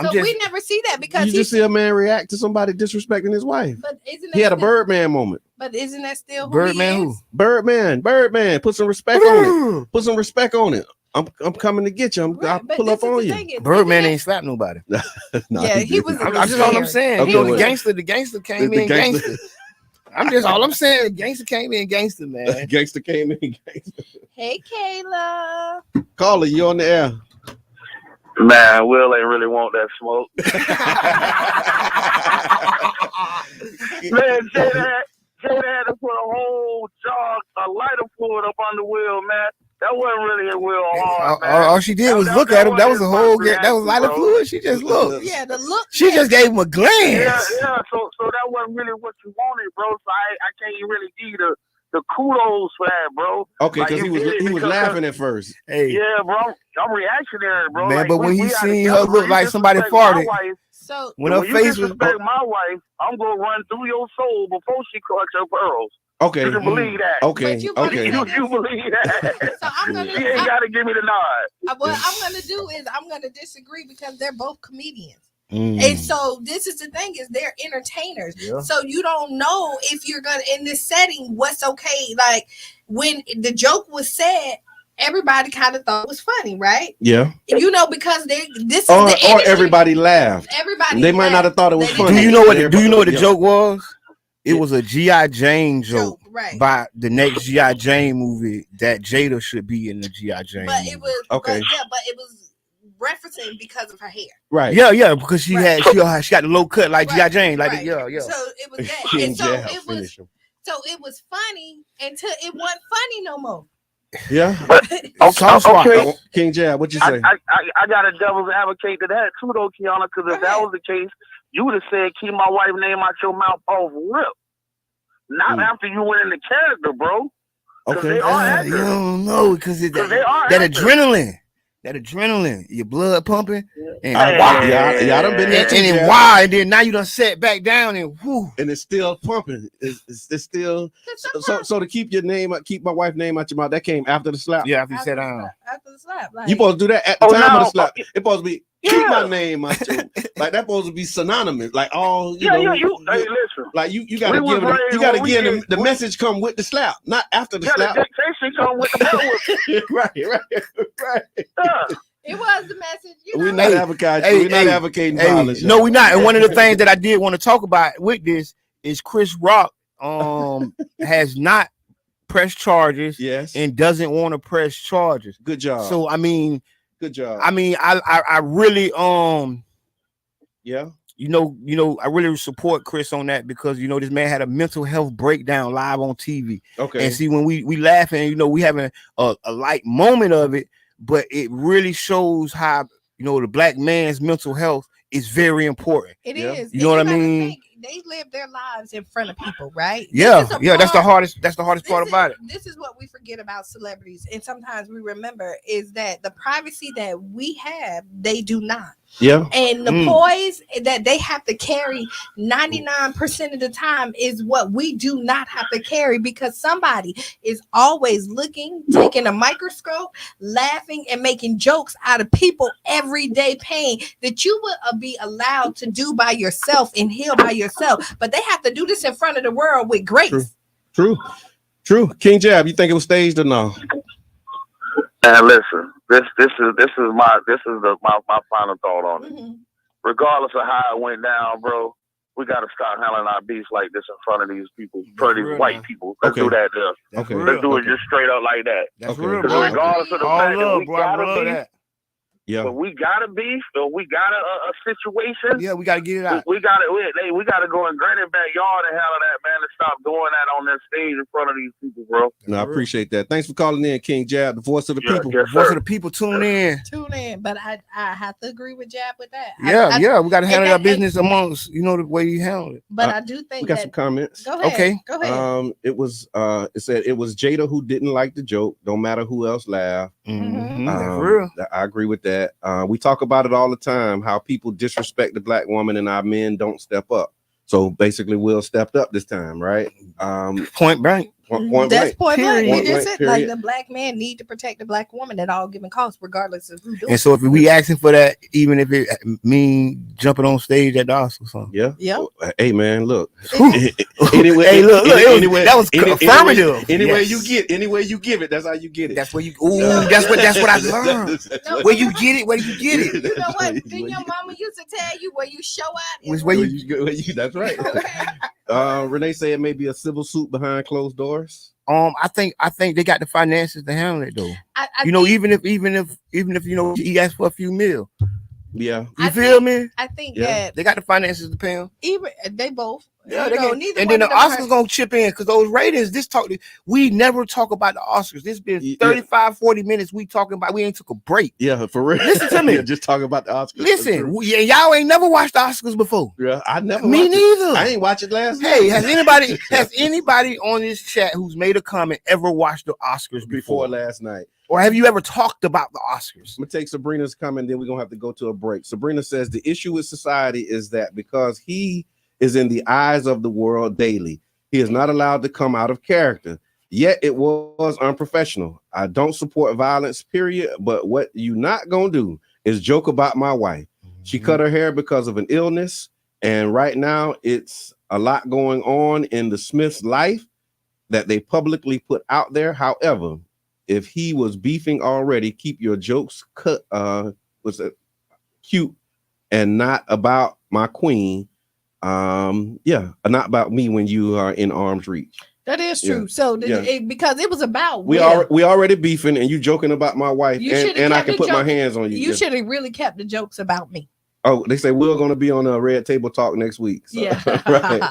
We never see that because you just see a man react to somebody disrespecting his wife. But isn't he had a Birdman moment? But isn't that still Birdman? Who? Birdman. Put some respect on it. Put some respect on it. I'm coming to get you. I'll pull up on you. Birdman ain't slapped nobody. He was. That's just all I'm saying. Okay, the gangster came in gangster. I'm just all I'm saying. The gangster came in gangster, man. Gangster came in gangster. Hey, Kayla. Caller, you on the air? Man, Will ain't really want that smoke. Man, Jada had to put a whole jog of lighter fluid up on the Will, man. That wasn't really a Will hard, man. All she did was look at him. That was a whole that was lighter fluid. She just looked. Yeah, the look. She just gave him a glance. Yeah. So that wasn't really what you wanted, bro. So I can't really give you the kudos for that, bro. Okay, because he was laughing at first. Hey. Yeah, bro. I'm reactionary, bro. Man, but when he seen her look like somebody farted. So when her face was my wife, I'm gonna run through your soul before she collects her pearls. Okay. You can believe that. Okay. You believe that. So she ain't got to give me the nod. What I'm going to do is I'm going to disagree because they're both comedians. And so this is the thing is they're entertainers. Yeah. So you don't know if you're going to, in this setting, what's okay. Like when the joke was said, everybody kind of thought it was funny, right? Yeah. You know, because this or everybody laughed. They might not have thought it was funny. Do you know what the joke was? It was a G.I. Jane joke right. by the next G.I. Jane movie that Jada should be in the G.I. Jane movie. It was okay. But it was referencing because of her hair. Right. Yeah, because she got the low cut like G.I. Jane. Like So it was that. And so it was funny until it wasn't funny no more. Yeah. Okay. King Jab, what you say? I got a devil's advocate to that too, though, Qiana. Because if that was the case, you would have said, "Keep my wife's name out your mouth off rip." Not after you went into character, bro. Okay. They are actors. You don't know because that adrenaline. That adrenaline, your blood pumping, and y'all done been there, and then why? And then now you done sat back down and whoo, and it's still pumping. It's still so to keep your name, keep my wife's name out your mouth. That came after the slap. Yeah, after you sat down. After the slap, like, you supposed to do that at the time of the slap. It's supposed to be keep my name out your like that's supposed to be synonymous. Like all you know. Hey, listen. Like you gotta give them the message come with the slap, not after the slap. The dictation come with the right. It was the message. We're not advocating violence. No, we're not. And one of the things that I did want to talk about with this is Chris Rock has not pressed charges, and doesn't want to press charges. Good job. So I mean, good job. I mean, I really yeah. I really support Chris on that because this man had a mental health breakdown live on TV. Okay. And see, when we laughing, we having a light moment of it, but it really shows how the black man's mental health is very important. It is. You know what I mean? They live their lives in front of people, right? Yeah. That's the hardest part about it. This is what we forget about celebrities, and sometimes we remember is that the privacy that we have, they do not. Yeah. And the poise that they have to carry 99% of the time is what we do not have to carry because somebody is always looking, taking a microscope, laughing, and making jokes out of people everyday pain that you would be allowed to do by yourself and heal by yourself. But they have to do this in front of the world with grace. True. King Jab, you think it was staged or no? And listen, this is my final thought on it. Regardless of how it went down, bro, we gotta stop handling our beefs like this in front of these people, in front of these white people. Let's do that there. Okay. Let's do it just straight up like that. That's real, bro. Regardless of the fact that we gotta beef, yeah. But we got a beef, or we got a situation. Yeah, we got to get it out. We got to go in Granny's backyard and handle that, man, and stop doing that on that stage in front of these people, bro. No, I appreciate that. Thanks for calling in, King Jab, the voice of the people. Yes, voice of the people, tune in. But I have to agree with Jab with that. We got to handle our business amongst, the way you handle it. But I do think we got some comments. Go ahead. It was it said it was Jada who didn't like the joke. Don't matter who else laughed. That's real. I agree with that. We talk about it all the time, how people disrespect the black woman and our men don't step up. So basically Will stepped up this time, right? Point blank. That's point blank. We just said like the black man need to protect the black woman at all given costs, regardless of who does it. And so if we asking for that, even if it mean jumping on stage at the Oscars or something. Yeah. Hey man, look. Anyway, that was affirmative. Anyway, you give it. That's how you get it. That's where you. That's what I learned. Where you get it, where you get it. You know what? Didn't your mama used to tell you where you show out? Is where you. That's right. Renee said maybe a civil suit behind closed doors. I think they got the finances to handle it though. Even if he asked for a few mil. Yeah, you feel me? I think that they got the finances to pay him. Even they both. Yeah, and then the Oscars gonna chip in because those ratings. We never talk about the Oscars. This been 35, 40 minutes. We talking about. We ain't took a break. Yeah, for real. Listen to me. Just talking about the Oscars. Listen, y'all ain't never watched the Oscars before. Yeah, I never. Me neither. I ain't watch it last night. Hey, has anybody on this chat who's made a comment ever watched the Oscars before last night? Or have you ever talked about the Oscars? I'm gonna take Sabrina's comment, then we're gonna have to go to a break. Sabrina says the issue with society is that because he is in the eyes of the world daily, he is not allowed to come out of character. Yet it was unprofessional. I don't support violence, period. But what you not gonna do is joke about my wife. She cut her hair because of an illness, and right now it's a lot going on in the Smith's life that they publicly put out there. However, if he was beefing already, keep your jokes cute and not about my queen. Not about me when you are in arm's reach. That is true. Yeah. So because it was about we already beefing and you joking about my wife and I can put my hands on you. You should have really kept the jokes about me. Oh, they say we're going to be on a Red Table Talk next week. So, yeah. Right.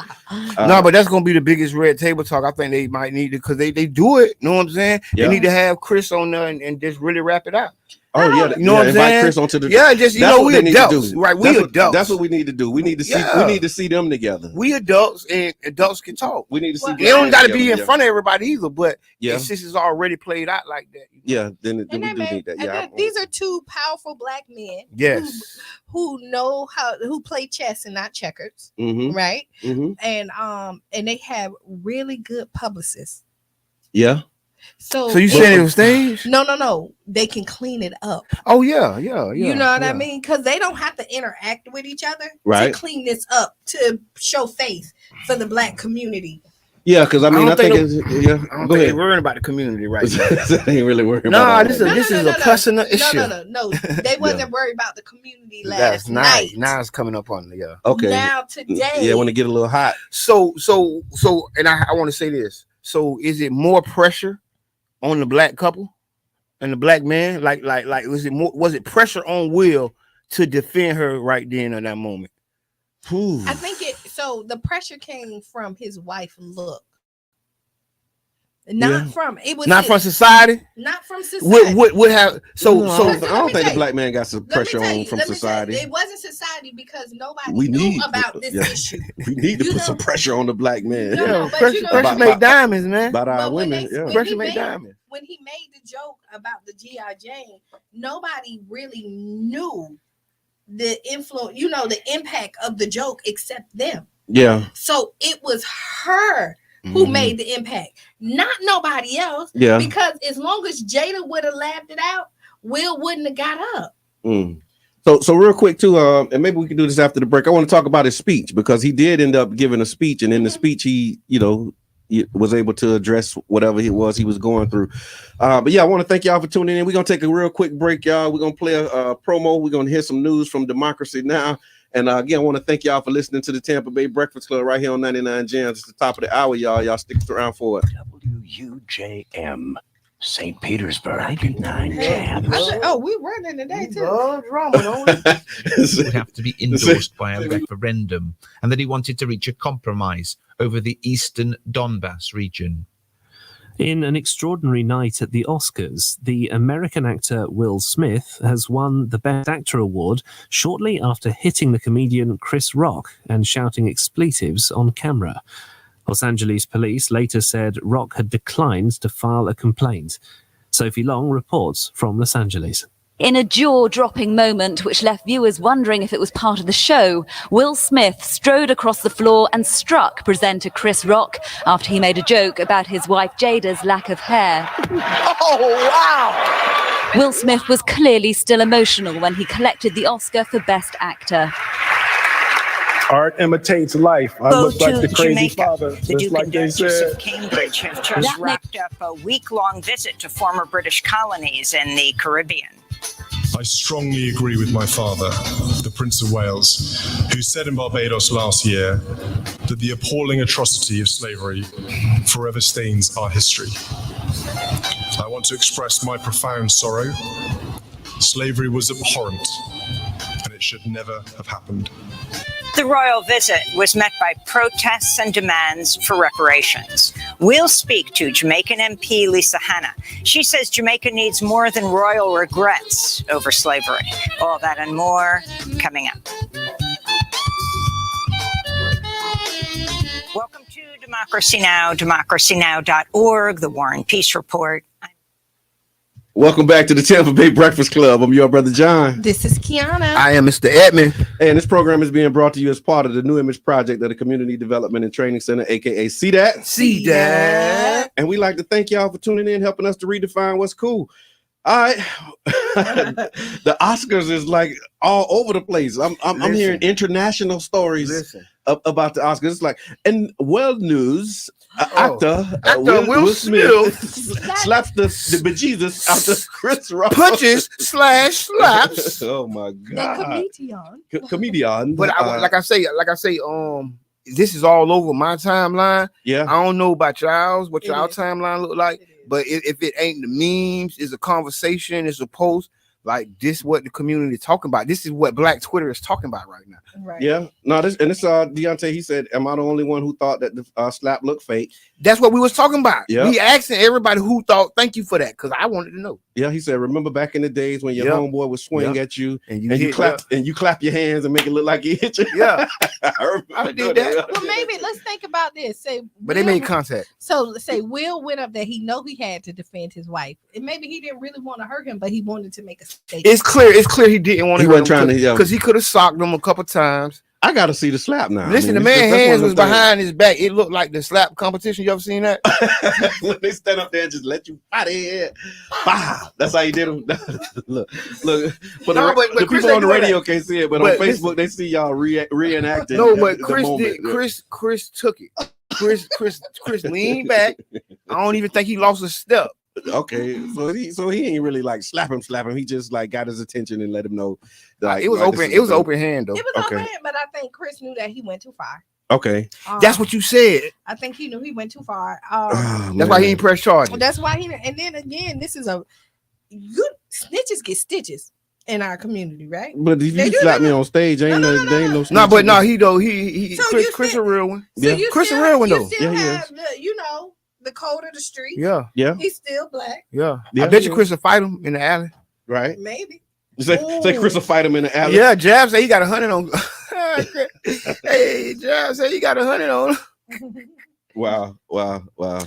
No, but that's going to be the biggest Red Table Talk. I think they might need it because they do it. You know what I'm saying? Yeah. They need to have Chris on there and just really wrap it out. Oh yeah, you know what I'm saying? Chris onto the just we adults, right? We adults. That's what we need to do. We need to see. We need to see them together. We adults and adults can talk. We need to see. They don't got to be in front of everybody either. But since it's already played out like that, then we do need that. Yeah, these are two powerful black men. Yes, who play chess and not checkers, right? And they have really good publicists. Yeah. So you saying it was staged? No. They can clean it up. Oh yeah. You know what I mean? Because they don't have to interact with each other to clean this up to show face for the black community. Yeah, because I think it's go ahead. Worrying about the community right now. They ain't really worried about this is a personal issue. No. They wasn't worried about the community last night. Now it's coming up on the okay. Now today. Yeah, when it get a little hot. So and I want to say this. So is it more pressure on the black couple and the black man? Like was it pressure on Will to defend her right then in that moment? I think the pressure came from his wife look. Not from society. Not from society. What have so I don't think the black man got some pressure on from society. It wasn't society because nobody knew about this issue. We need to put some pressure on the black man. Pressure make diamonds, man. About our women. Pressure make diamonds. When he made the joke about the G.I. Jane, nobody really knew the influence, the impact of the joke except them. Yeah. So it was her who made the impact, not nobody else. Yeah. Because as long as Jada would have laughed it out, Will wouldn't have got up. So real quick too, and maybe we can do this after the break. I want to talk about his speech because he did end up giving a speech, and in the speech he was able to address whatever it was he was going through. But yeah, I want to thank y'all for tuning in. We're gonna take a real quick break, y'all. We're gonna play a promo. We're gonna hear some news from Democracy Now! And again, I want to thank y'all for listening to the Tampa Bay Breakfast Club right here on 99 Jams. It's the top of the hour, y'all. Y'all stick around for it. WUJM, St. Petersburg, 99 Jams. We running today too. Would have to be endorsed by a referendum, and that he wanted to reach a compromise over the eastern Donbass region. In an extraordinary night at the Oscars, the American actor Will Smith has won the Best Actor award shortly after hitting the comedian Chris Rock and shouting expletives on camera. Los Angeles police later said Rock had declined to file a complaint. Sophie Long reports from Los Angeles. In a jaw-dropping moment which left viewers wondering if it was part of the show, Will Smith strode across the floor and struck presenter Chris Rock after he made a joke about his wife Jada's lack of hair. Oh, wow! Will Smith was clearly still emotional when he collected the Oscar for Best Actor. Art imitates life. I look like the crazy father. The Duke and Duchess of Cambridge have just wrapped up a week-long visit to former British colonies in the Caribbean. I strongly agree with my father, the Prince of Wales, who said in Barbados last year that the appalling atrocity of slavery forever stains our history. I want to express my profound sorrow. Slavery was abhorrent, and it should never have happened. The The royal visit was met by protests and demands for reparations. We'll speak to Jamaican MP Lisa Hanna. She says Jamaica needs more than royal regrets over slavery. All that and more coming up. Welcome to Democracy Now!, democracynow.org, the War and Peace Report. Welcome back to the Tampa Bay Breakfast Club. I'm your brother John. This is Qiana. I am Mr. Edmond. And this program is being brought to you as part of the New Image Project of the Community Development and Training Center, aka CDAT. And we like to thank y'all for tuning in, helping us to redefine what's cool. All right. The Oscars is like all over the place. I'm hearing international stories about the Oscars. It's like, and news. Actor Will Smith slaps the bejesus out of Chris Rock. Punches / slaps. Oh my God. Comedian. But like I say, this is all over my timeline. Yeah. I don't know about y'all's, what y'all timeline look like. But if it ain't the memes, it's a conversation, it's a post. Like this, what the community is talking about. This is what Black Twitter is talking about right now. Right. Yeah. No, this Deontay. He said, "Am I the only one who thought that the slap looked fake?" That's what we was talking about. Yeah. We asking everybody who thought. Thank you for that, because I wanted to know. Yeah, he said, "Remember back in the days when your homeboy would swing at you and you clap your hands and make it look like he hit you." Yeah, I did that. Well, maybe let's think about this. But they made contact. So let's say Will went up there. He know he had to defend his wife, and maybe he didn't really want to hurt him, but he wanted to make a statement. It's clear he didn't want to. He wasn't trying to, because he could have socked him a couple times. I got to see the slap now. Listen, the man's hands was behind his back. It looked like the slap competition. You ever seen that? When they stand up there and just let you fight it. Wow. That's how he did him. look. But the people on the radio can't see it, but on Facebook they see y'all reenacting. No, but Chris took it. Chris leaned back. I don't even think he lost a step. Okay, so he ain't really like slap him. He just like got his attention and let him know. Like, it was open. It was open hand though. It was open hand, but I think Chris knew that he went too far. Okay, that's what you said. I think he knew he went too far. That's why he ain't press charges. That's why he. And then again, this is a good snitches get stitches in our community, right? But if you slap me on stage, ain't no snitches. No, but no, he Chris a real one. So yeah, Chris a real one though. Yeah, he is. The code of the street. Yeah. He's still black. Yeah. I bet you Chris will fight him in the alley. Right. Maybe. Say Chris will fight him in the alley. Yeah, Jab say he got 100 on. Hey, Jab say he got 100 on. Wow.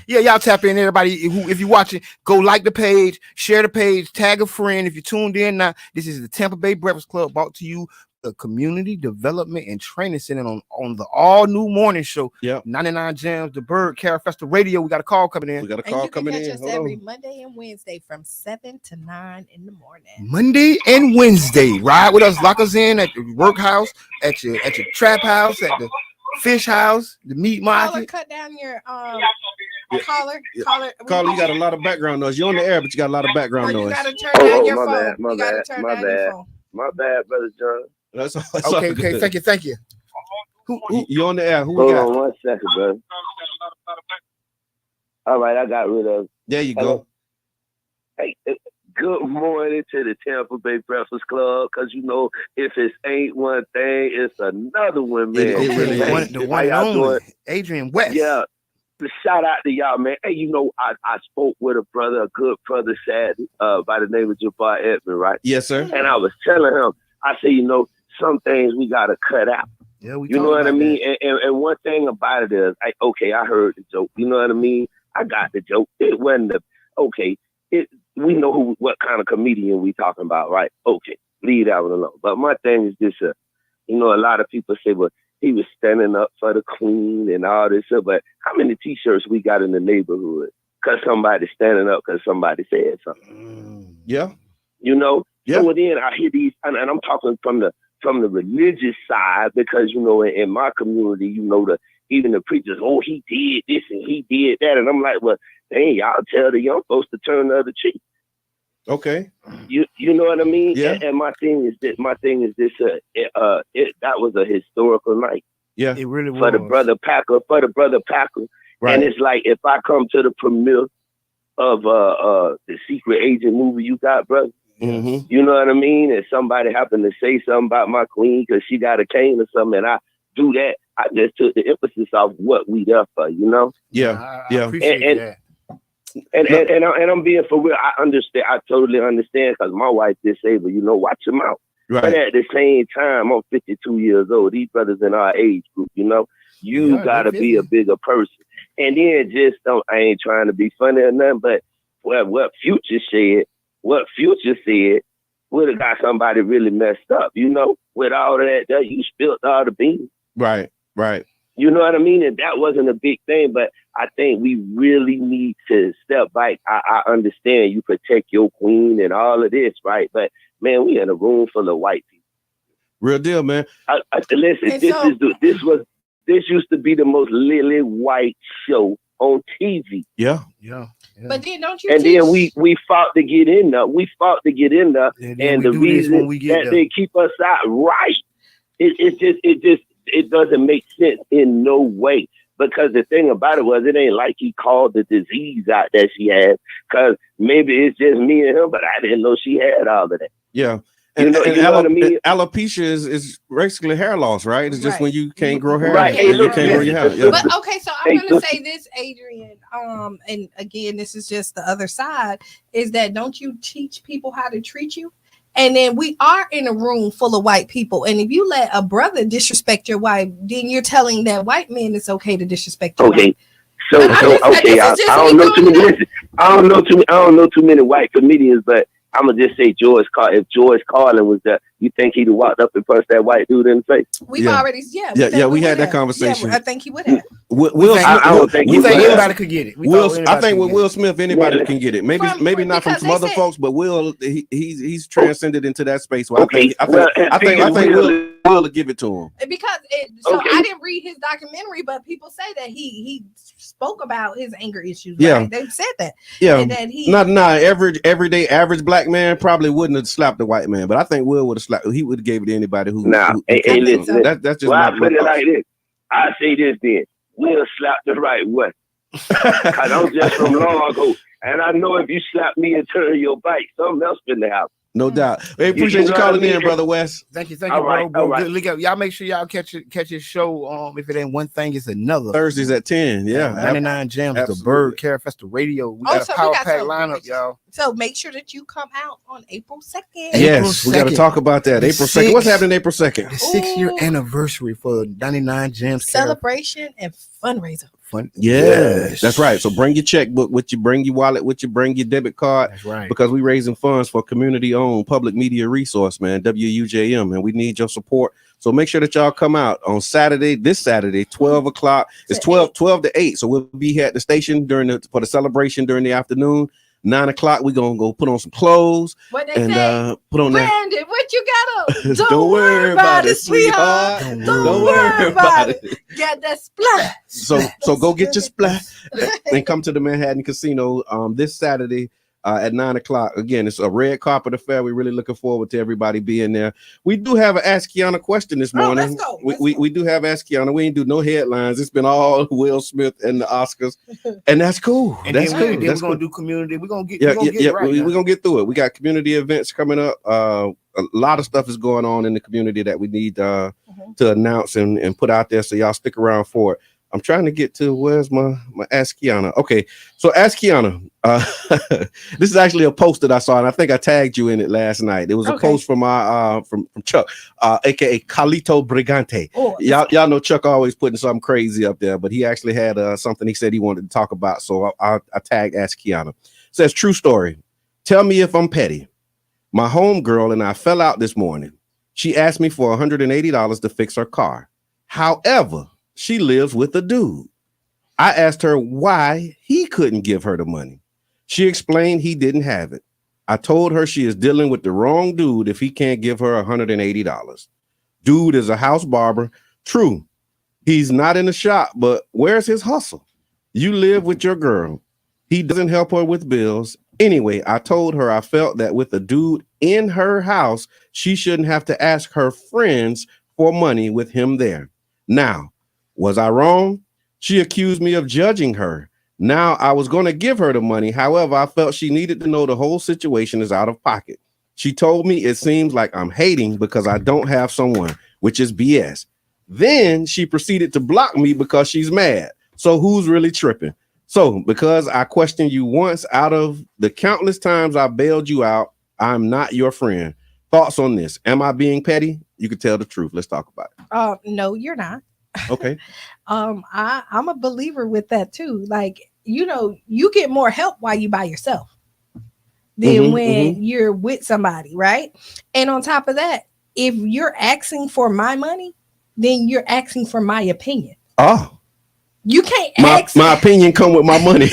Yeah, y'all tap in, everybody. If you're watching, go like the page, share the page, tag a friend. If you tuned in now, this is the Tampa Bay Breakfast Club, brought to you the Community Development and Training Center on the all new morning show. Yeah, 99 Jams, the Bird, Carol Festival Radio. We got a call coming in. Us every Monday and Wednesday from 7 to 9 in the morning. Monday and Wednesday, ride with us, lock us in at the workhouse, at your trap house, at the fish house, the meat market. Cut down your Caller, you got a lot of background noise. You're on the air, but you got a lot of background noise. You gotta turn down your phone. My bad, brother John. That's okay. Thank you. Who you on the air? Hold on 1 second, brother. All right, I got rid of. There you go. Hey, good morning to the Tampa Bay Breakfast Club. Because if it ain't one thing, it's another one, man. It really is. The one and only Adrian West. Yeah. Shout out to y'all, man. Hey, I spoke with a good brother, sad by the name of Jabbar Edmond, right? Yes, sir. And I was telling him, I said, some things we gotta cut out. Yeah, you know what I mean? And one thing about it is, I heard the joke. You know what I mean? I got the joke. It wasn't we know what kind of comedian we talking about, right? Okay, leave that one alone. But my thing is this, a lot of people say, well, he was standing up for the queen and all this stuff. But how many T-shirts we got in the neighborhood? Because somebody's standing up because somebody said something. Yeah. Yeah. So then I hear these, and I'm talking from the religious side, because in my community, even the preachers, he did this and he did that, and I'm like, well, dang, y'all tell the young folks to turn the other cheek. Okay. You know what I mean? Yeah. And my thing is this. That was a historical night. Yeah, it really was for the brother Packer. Right. And it's like, if I come to the premiere of the Secret Agent movie you got, brother. Mm-hmm. You know what I mean? And somebody happened to say something about my queen because she got a cane or something, and I do that. I just took the emphasis off what we there for, you know? Yeah. I appreciate that. And I'm being for real. I understand. I totally understand because my wife's disabled. You know, watch them out. Right. But at the same time, I'm 52 years old. These brothers in our age group, you know, you gotta be a bigger person. And then just don't. I ain't trying to be funny or nothing, but what Future said would have got somebody really messed up. You know, with all of that, you spilled all the beans. Right. You know what I mean? And that wasn't a big thing, but I think we really need to step back. I understand you protect your queen and all of this, right? But man, we in a room full of white people. Real deal, man. Listen, this used to be the most lily white show on TV. Yeah. But then don't you? And then we fought to get in there. And the reason that they keep us out, right? It doesn't make sense in no way. Because the thing about it was, it ain't like he called the disease out that she had. Because maybe it's just me and him, but I didn't know she had all of that. Yeah. And you know what I mean? Alopecia is basically hair loss, right? It's just when you can't grow hair. Right. Hey, you can't grow your hair. Yeah. But okay, so I'm gonna say this, Adrian. And again, this is just the other side, is that don't you teach people how to treat you? And then we are in a room full of white people. And if you let a brother disrespect your wife, then you're telling that white man it's okay to disrespect your wife. So I don't know too many white comedians, but I'm gonna just say if George Carlin was there, you think he'd have walked up and punched that white dude in the face? We've already, we had that conversation. I think he would have. I don't think anybody could get it. I think with Will Smith, anybody can get it. Maybe not from some other folks, but Will, he's transcended into that space. So I think Will will give it to him. Because I didn't read his documentary, but people say that he spoke about his anger issues. Right? Yeah, they said that. Yeah, and that everyday average black man probably wouldn't have slapped the white man, but I think Will would have slapped. He would have gave it to anybody who. Listen, that's just. I put it like this. I say this then. Will slap the right way. Cause I'm just from Largo, and I know if you slap me and turn your bike, something else in the house. No doubt. Hey, appreciate you calling in, Brother West. Thank you, bro. Look up. Y'all make sure y'all catch his show. If it ain't one thing, it's another. Thursdays at 10. Yeah. 99 Jams, the Bird Care Festival Radio. We got a power pack lineup, y'all. So make sure that you come out on April 2nd. Yes, we got to talk about that. April 2nd. What's happening April 2nd? The 6-year anniversary for 99 Jams celebration and fundraiser. Yes, that's right. So bring your checkbook with you, bring your wallet with you, bring your debit card. That's right. Because we're raising funds for community-owned public media resource, man, WUJM, and we need your support. So make sure that y'all come out on this Saturday, 12 o'clock. It's 12 to 8. So we'll be here at the station for the celebration during the afternoon. 9 o'clock, we're gonna go put on some clothes put on that. Brandon, what you got on? Don't worry about it, sweetheart. Don't worry about it. Get that splash. So go get your splash and come to the Manhattan Casino this Saturday at 9 o'clock. Again, it's a red carpet affair. We're really looking forward to everybody being there. We do have an Ask Qiana question this morning. We do have Ask Qiana. We ain't do no headlines. It's been all Will Smith and the Oscars, and that's cool. That's cool. Then we're gonna do community. We're gonna get we're gonna get through it. We got community events coming up. A lot of stuff is going on in the community that we need to announce and put out there. So y'all stick around for it. I'm trying to get to where's my Ask Qiana. Okay, so Ask Qiana. This is actually a post that I saw, and I think I tagged you in it last night. It was a post from from Chuck, aka Carlito Brigante. Y'all know Chuck always putting something crazy up there, but he actually had something he said he wanted to talk about. So I tagged Ask Qiana. It says, true story. Tell me if I'm petty. My homegirl and I fell out this morning. She asked me for $180 to fix her car. However, she lives with a dude. I asked her why he couldn't give her the money. She explained he didn't have it. I told her she is dealing with the wrong dude if he can't give her $180. Dude is a house barber. True, he's not in the shop, but where's his hustle? You live with your girl. He doesn't help her with bills. Anyway, I told her I felt that with a dude in her house, she shouldn't have to ask her friends for money with him there. Now, was I wrong? She accused me of judging her. Now I was going to give her the money. However, I felt she needed to know the whole situation is out of pocket. She told me it seems like I'm hating because I don't have someone, which is BS. Then she proceeded to block me because she's mad. So who's really tripping? So because I questioned you once out of the countless times I bailed you out, I'm not your friend. Thoughts on this? Am I being petty? You can tell the truth. Let's talk about it. No, you're not. Okay. I'm a believer with that too. Like, you get more help while you by yourself than when you're with somebody, right? And on top of that, if you're asking for my money, then you're asking for my opinion. Oh. You can't ask. My opinion come with my money.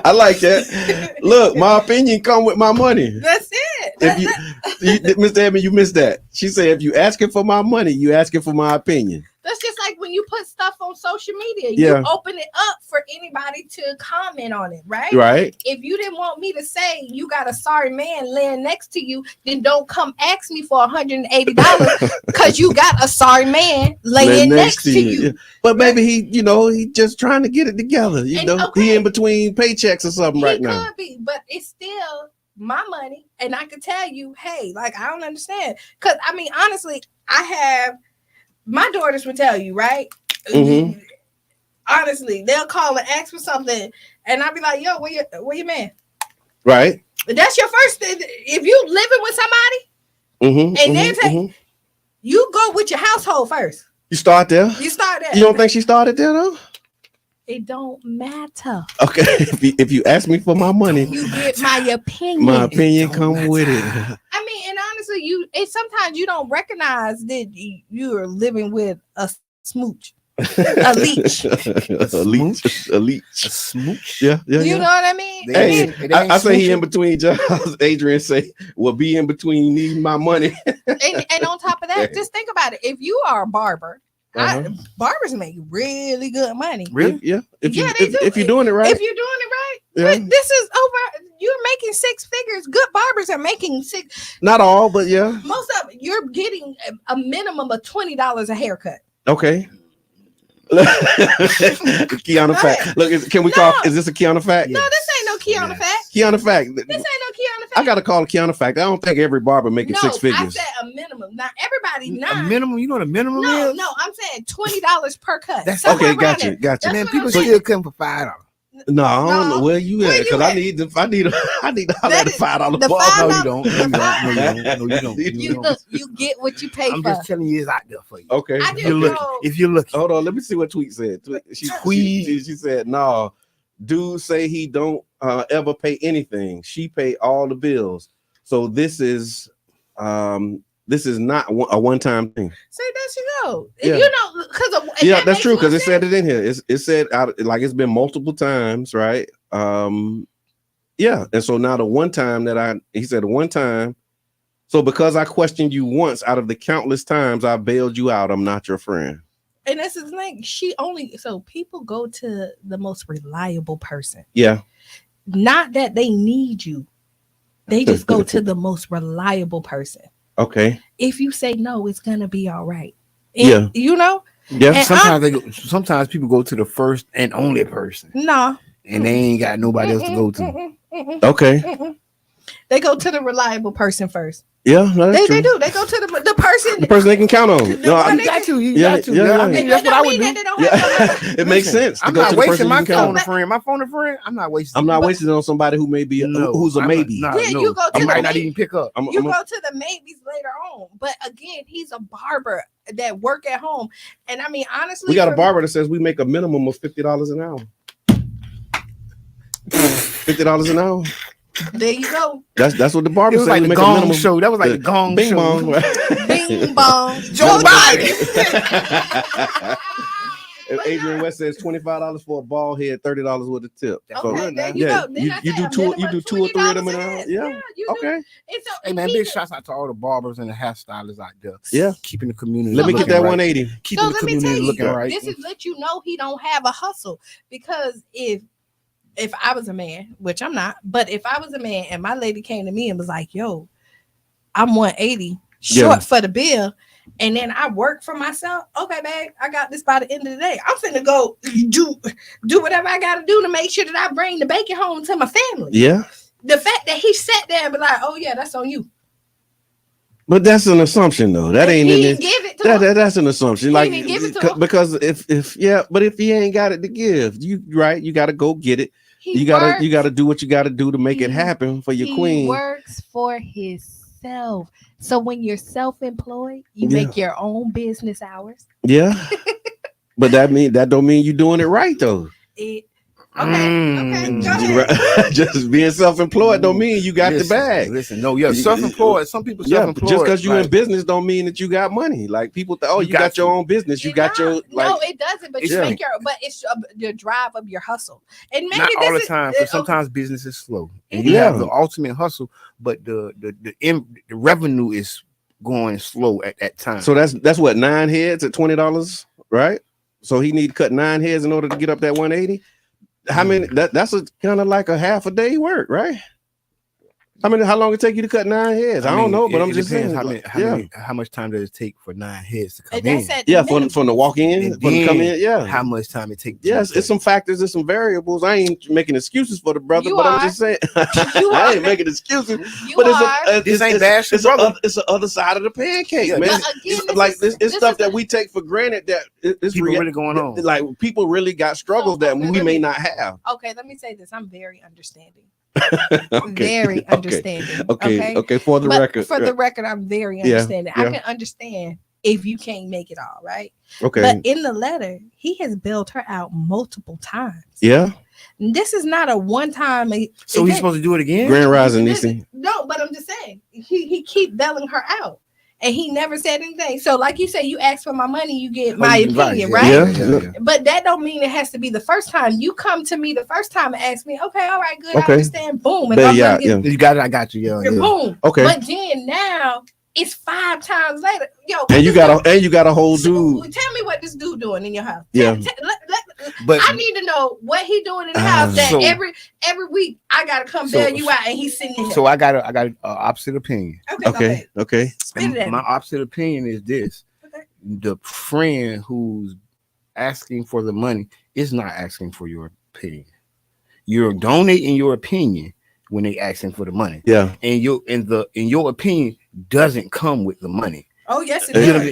I like that. Look, my opinion come with my money. That's it. Mr. Edmond, you missed that. She said, if you asking for my money, you asking for my opinion. That's just like when you put stuff on social media. You open it up for anybody to comment on it, right? Right. If you didn't want me to say you got a sorry man laying next to you, then don't come ask me for $180 because you got a sorry man laying next to you. But maybe he just trying to get it together. He in between paychecks or something right now. He could be, but it's still my money, and I could tell you, hey, like, I don't understand. Because I mean, honestly, I have. My daughters would tell you, right? Honestly, they'll call and ask for something, and I'll be like, "Yo, where your man?" Right. That's your first thing. If you living with somebody, and then you go with your household first. You start there. You don't think she started there though? It don't matter. Okay, if you ask me for my money, you get my opinion. My opinion come with it. I mean, and honestly, sometimes you don't recognize that you're living with a smooch, a leech, a smooch. Yeah. You know what I mean? Hey, I say he in between jobs. Adrian say, "Well, be in between needing my money." and on top of that, just think about it. If you are a barber. Barbers make really good money. Really? Yeah. If you're doing it right. If you're doing it right. Yeah. This is over. You're making 6 figures. Good barbers are making 6. Not all, but yeah. Most of it, you're getting a minimum of $20 a haircut. Okay. Qiana fact. Look, can we call? Is this a Qiana fact? No, this ain't no Qiana fact. Qiana fact. This ain't no Qiana fact. I gotta call it Qiana fact. I don't think every barber making 6 figures. I said a minimum. Not everybody. Not a minimum. You know what a minimum is? No. I'm saying $20 per cut. That's okay. Gotcha. Man, people still come for $5. No, I don't know where you at because I need to holler at the $5 bar. No, you don't. You get what you pay for. I'm just telling you, it's out there for you. Okay. If you're looking. Hold on, let me see what Tweet said. She said, "No, dude say he don't ever pay anything. She pay all the bills. So this is not a one-time thing." Say that you go. Because that's true because it said it in here. It said like it's been multiple times, right? And so now the one time he said one time. So because I questioned you once out of the countless times I bailed you out, I'm not your friend. And this is like so people go to the most reliable person. Yeah. Not that they need you. They just go to the most reliable person. Okay. If you say no, it's gonna be all right. And, Yeah. And sometimes people go to the first and only person. No. And they ain't got nobody else to go to. Okay. They go to the reliable person first. Yeah, they do. They go to the person they can count on. You got to. I mean, that's what I would do. It makes sense. I'm not wasting my phone a friend. My phone a friend. I'm not wasting. I'm not wasting it on somebody who may be who's a maybe. You go to might not even pick up. You go to the maybes later on. But again, he's a barber that work at home. And I mean, honestly, we got a barber that says we make a minimum of $50 an hour. $50 an hour. There you go. That's what the barber said. Like the Gong Show. That was like the Gong Bing Show. Bong. Bing Bong. Joe Biden. Adrian West says $25 for a bald head, $30 with a tip. Okay, you do 2 or 3 of them in a hour. Yeah. Okay. Hey man, big shouts out to all the barbers and the hairstylists out there. Yeah. Keeping the community. Let me get that 180. Keeping the community looking right. This is let you know he don't have a hustle because if I was a man, which I'm not, but if I was a man and my lady came to me and was like, "Yo, I'm 180 short for the bill," and then I work for myself, okay, babe, I got this by the end of the day. I'm finna go do whatever I gotta do to make sure that I bring the bacon home to my family. Yeah. The fact that he sat there and be like, "Oh yeah, that's on you." But that's an assumption, though. That ain't he in didn't give it to him. That's an assumption. He like didn't give it to him. Because if he ain't got it to give, you got to go get it. You gotta do what you gotta do to make it happen for your queen. He works for himself. So when you're self-employed, you make your own business hours. Yeah. But that don't mean you're doing it right, though. Okay. Just being self-employed don't mean you got the bag. Listen, self-employed. Some people self-employed. Just because you're in business don't mean that you got money. Like people think, you got your own business. You got your no, it doesn't. But you make it's the drive of your hustle. And maybe not all the time, because sometimes business is slow, and you have the ultimate hustle, but the revenue is going slow at that time. So that's what 9 heads at $20, right? So he need to cut 9 heads in order to get up that 180. How many? That's a kind of like a half a day work, right? How long it take you to cut 9 heads? I don't know, but I'm just saying. How much time does it take for 9 heads to come in? From the walk in, from the come in, How much time it takes? Yes, it's some factors, it's some variables. I ain't making excuses for the brother, I'm just saying. I ain't making excuses. This ain't bashing, it's the other side of the pancake, man. It's stuff that we take for granted that it's really going on. Like people really got struggles that we may not have. Okay, let me say this. I'm very understanding. Very understanding. Okay. For the record, I'm very understanding. I can understand if you can't make it all, right? Okay. But in the letter, he has bailed her out multiple times. Yeah. This is not a one-time. So he's supposed to do it again? Grand Rising, Nisi. No, but I'm just saying he keep bailing her out. And he never said anything. So, like you said, you ask for my money, you get my opinion, right? Yeah. But that don't mean it has to be the first time. You come to me the first time and ask me, okay, all right, good, I understand. Boom. And you got it, I got you. Yeah. Boom. Okay. But then now it's 5 times later. And you got a whole dude. Tell me what this dude doing in your house. Yeah. But I need to know what he doing in the house that every week I gotta come bail you out and he's sitting here. So I got an opposite opinion. Okay. My opposite opinion is this: the friend who's asking for the money is not asking for your opinion. You're donating your opinion when they asking for the money. Yeah. And your opinion doesn't come with the money. Oh yes, it does.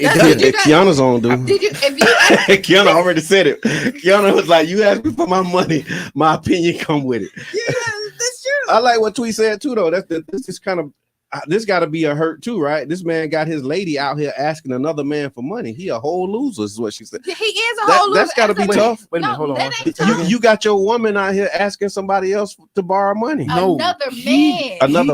Qiana's on, dude. Did you? Qiana already said it. Qiana was like, "You asked me for my money, my opinion come with it." Yeah, that's true. I like what Tweet said too, though. This is kind of this got to be a hurt too, right? This man got his lady out here asking another man for money. He a whole loser, is what she said. He is a whole loser. That's got to be tough. Wait a minute, hold on. You got your woman out here asking somebody else to borrow money. Another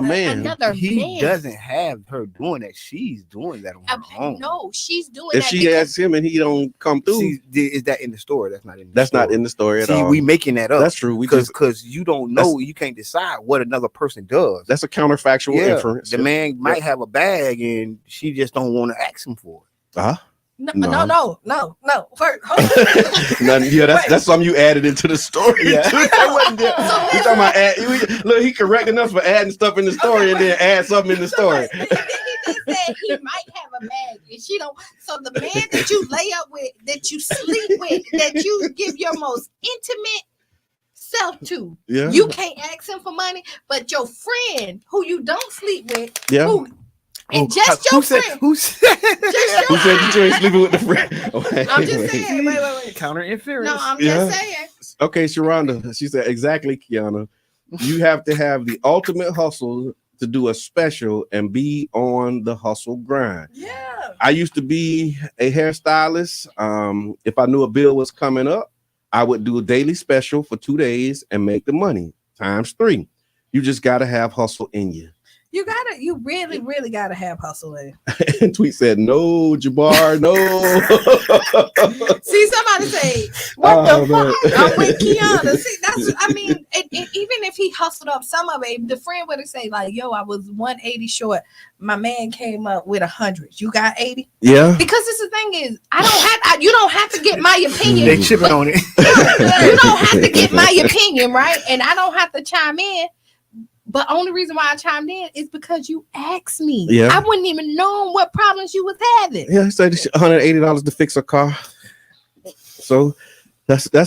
man. He doesn't have her doing that. She's doing that on her own. No, she's doing if that. If she asks him and he don't come through, is that in the story? That's not in. Not in the story at all. We making that up. That's true. Because you don't know, you can't decide what another person does. That's a counterfactual inference. The man might have a bag and she just don't want to ask him for it. No. First, that's something you added into the story. Yeah. That wasn't there. You talking about look, he correcting us for adding stuff in the story and then add something in the story. He just said he might have a bag and she don't. So the man that you lay up with, that you sleep with, that you give your most intimate self to, you can't ask him for money, but your friend who you don't sleep with, and just your friend. Who said you ain't sleeping with the friend? I'm just saying. Wait. Counter inference. No, I'm just saying. Okay, Sharonda. She said exactly, Qiana. You have to have the ultimate hustle to do a special and be on the hustle grind. Yeah. I used to be a hairstylist. If I knew a bill was coming up, I would do a daily special for 2 days and make the money times 3. You just got to have hustle in you. You really gotta have hustle in. And Tweet said, "No, Jabbar, no." See, somebody say, "What the fuck?" I'm with Qiana. See, even if he hustled up some of it, the friend would have said, like, "Yo, I was 180 short. My man came up with 100. You got 80." Yeah. Because the thing is, you don't have to get my opinion. They chipping on it. You don't have to get my opinion, right? And I don't have to chime in. But only reason why I chimed in is because you asked me. Yeah. I wouldn't even know what problems you was having. Yeah, he said $180 to fix a car. So that's a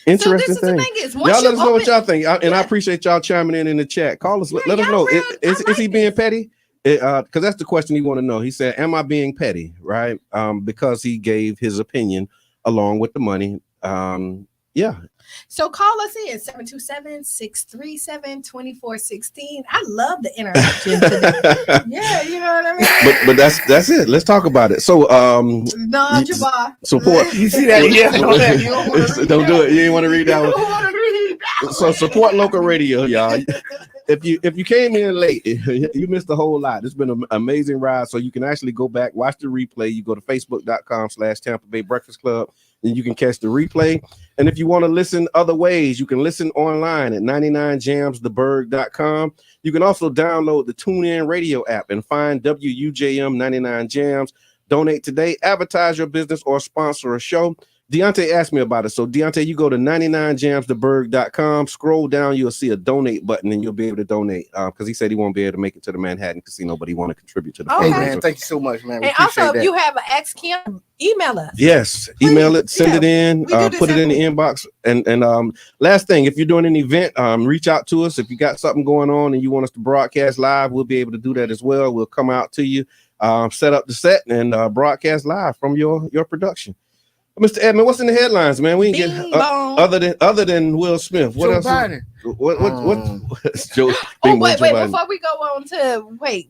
interesting thing. The thing is, y'all let us know what y'all think, and I appreciate y'all chiming in the chat. Call us. Let us know. Is he being petty? Because that's the question he want to know. He said, "Am I being petty?" Right? Because he gave his opinion along with the money. Yeah. So call us in 727-637-2416. I love the interaction today. Yeah, you know what I mean. But that's it. Let's talk about it. So support. You see that? Yeah. Don't do it. You ain't want to read that one. So support local radio, y'all. If you came in late, you missed a whole lot. It's been an amazing ride. So you can actually go back, watch the replay. You go to facebook.com/Tampa Bay Breakfast Club, and you can catch the replay. And if you want to listen other ways, you can listen online at 99jamstheberg.com. You can also download the TuneIn Radio app and find WUJM 99 Jams. Donate today, advertise your business, or sponsor a show. Deontay asked me about it. So Deontay, you go to 99jamstheberg.com, scroll down, you'll see a donate button, and you'll be able to donate because he said he won't be able to make it to the Manhattan Casino, but he want to contribute to the Hey man, thank you so much, man. And also, if you have an Ask Qiana, email us. Yes, please. Email it, send it in, put it in the inbox. And last thing, if you're doing an event, reach out to us. If you got something going on and you want us to broadcast live, we'll be able to do that as well. We'll come out to you, set up the set, and broadcast live from your production. Mr. Edmond, what's in the headlines, man? We ain't get other than Will Smith. What else? What's Joe? Wait, before we go on to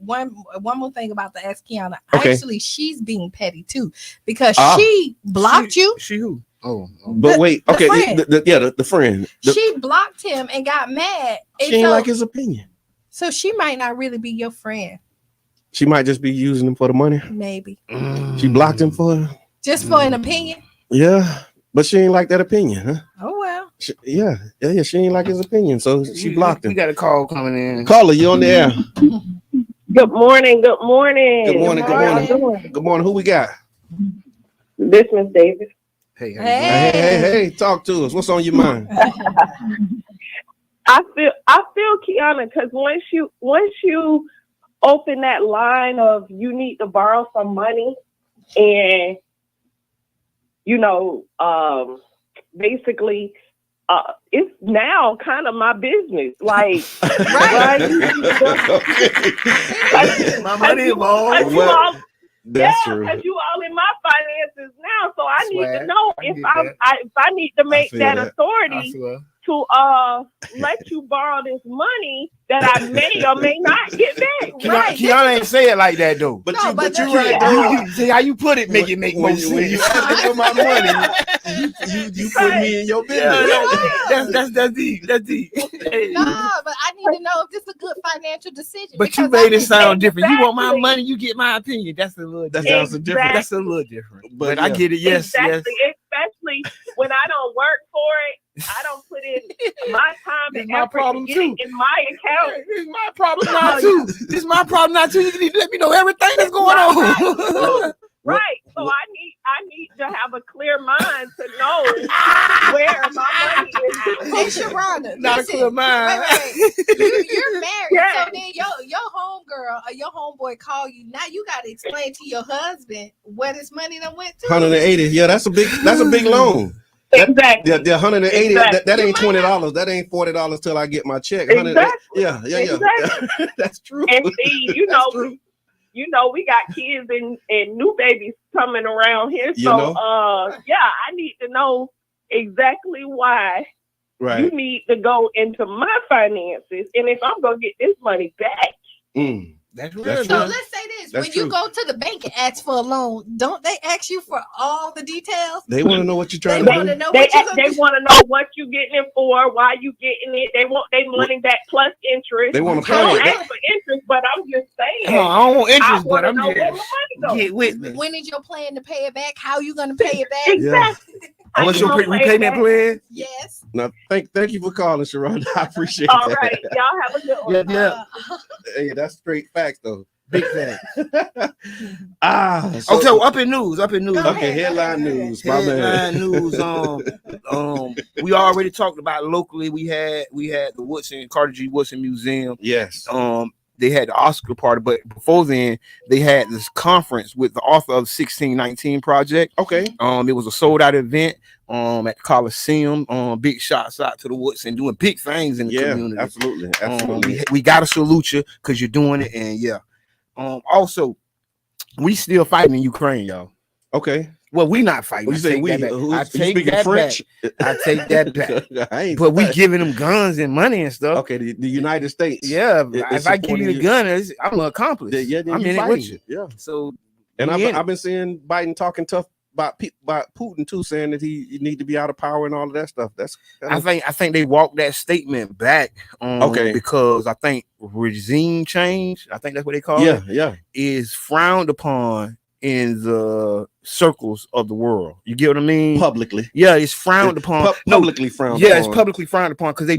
one more thing about the Ask Qiana. Okay. Actually, she's being petty too because she blocked you. She who? Oh, but wait, okay, the friend. She blocked him and got mad. She didn't like his opinion. So she might not really be your friend. She might just be using him for the money. Maybe. She blocked him for just for an opinion. Yeah, but she ain't like that opinion, huh? Oh well. She ain't like his opinion, so she blocked him. We got a call coming in. Caller, you on the air? Good morning. Good morning. Who we got? This Miss Davis. Hey, talk to us. What's on your mind? I feel Qiana, because once you open that line of you need to borrow some money and basically it's now kind of my business. Like right? My money involved. That's true. Because you all in my finances now, so I need to know if I need to make that authority to let you borrow this money that I may or may not get back. Qiana ain't say it like that though. But you right. You see how you put it, make it make more sense. When you ask for my money, you put me in your business. That's deep. That's deep. No, but I need to know if this is a good financial decision. But you made it sound different. You want my money, you get my opinion. That's a little different. That's a little different. But I get it. Yes, exactly. Yes. Especially when I don't work for it. I don't put in my time and effort to get it in my account. It's my problem now too. It's my problem now too. You need to let me know everything that's going on. Right. So I need to have a clear mind to know where my money is. Hey, Sharonda, not a clear mind. You're married, so then your homegirl or your homeboy call you. Now you got to explain to your husband where this money done went to. 180. Yeah, that's a big loan. Exactly. The 180. Exactly. That ain't $20. That ain't $40 till I get my check. Exactly. Yeah. Exactly. That's true. And see, we got kids and new babies coming around here. So I need to know exactly why you need to go into my finances and if I'm gonna get this money back. That's so let's say this. When you go to the bank and ask for a loan, don't they ask you for all the details? They want to know what you're trying to do. They want to know what you're getting it for, why you getting it. They want their money back plus interest. They want to I don't ask for interest, but I'm just saying. No, I don't want interest, but I'm just get with me. When is your plan to pay it back? How are you going to pay it back? Exactly. What's your repayment plan? Yes. No, thank you for calling, Sharonda. I appreciate that. All right, y'all have a good one. Yeah. Hey, that's straight facts though. Big facts. So up in news. Okay, headline news. News. We already talked about locally. We had the Carter G. Woodson Museum. Yes. They had the Oscar party, but before then, they had this conference with the author of the 1619 Project. Okay. It was a sold out event at the Coliseum. Big shots out to the Woodson doing big things in the community. Absolutely. We gotta salute you because you're doing it, and Also, we still fighting in Ukraine, y'all. Okay. Well, we not fighting. You say we? I take that French? back. I take that back. But we giving them guns and money and stuff. Okay, the United States. Yeah, if I give you the gun, I'm an accomplice. Yeah, I'm in it with you. Yeah. So, and I've been seeing Biden talking tough about Putin too, saying that he need to be out of power and all of that stuff. I think they walked that statement back. Because I think regime change, I think that's what they call it. Yeah, is frowned upon in the circles of the world. You get what I mean? Publicly. Yeah, it's frowned upon. Publicly frowned upon. It's publicly frowned upon because they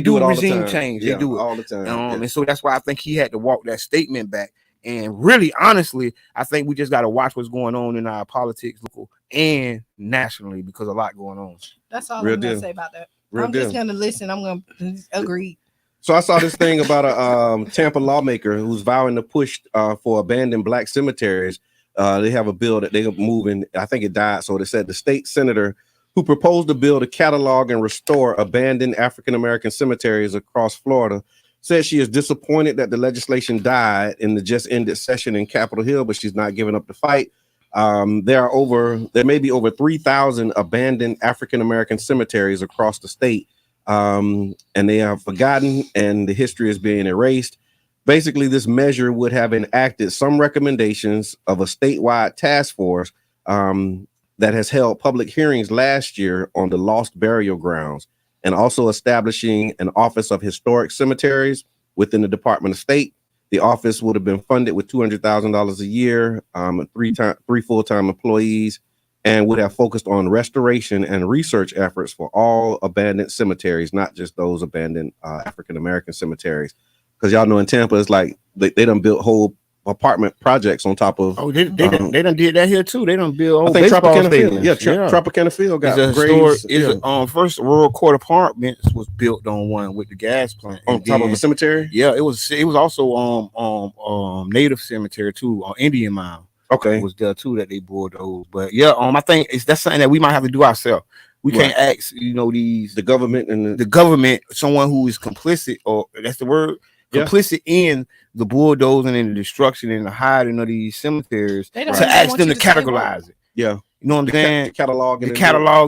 do regime change. Yeah, they do it all the time. And so that's why I think he had to walk that statement back. And really, honestly, I think we just got to watch what's going on in our politics, local and nationally, because a lot going on. That's all I'm going to say about that. I'm just going to listen. I'm going to agree. So I saw this thing about a Tampa lawmaker who's vowing to push for abandoned Black cemeteries. They have a bill that they're moving. I think it died. So they said the state senator who proposed a bill to catalog and restore abandoned African-American cemeteries across Florida said she is disappointed that the legislation died in the just ended session in Capitol Hill, but she's not giving up the fight. There may be over 3,000 abandoned African-American cemeteries across the state, and they are forgotten and the history is being erased. Basically, this measure would have enacted some recommendations of a statewide task force that has held public hearings last year on the lost burial grounds, and also establishing an Office of Historic Cemeteries within the Department of State. The office would have been funded with $200,000 a year, three full-time employees, and would have focused on restoration and research efforts for all abandoned cemeteries, not just those abandoned African-American cemeteries. Because y'all know in Tampa, it's like they done built whole apartment projects on top of. Oh, they done did that here too. They done build whole Tropicana Field. Yeah, Tropicana Field got graves. First Royal Court Apartments was built on one with the gas plant on top of a cemetery. Yeah, it was also Native Cemetery too, Indian Mound. Okay, it was there too that they bulldozed. But yeah, I think that's something that we might have to do ourselves. We can't ask, the government and the government, someone who is complicit, or that's the word. Complicit in the bulldozing and the destruction and the hiding of these cemeteries to ask them to categorize it. Yeah. You know what I'm saying? Catalog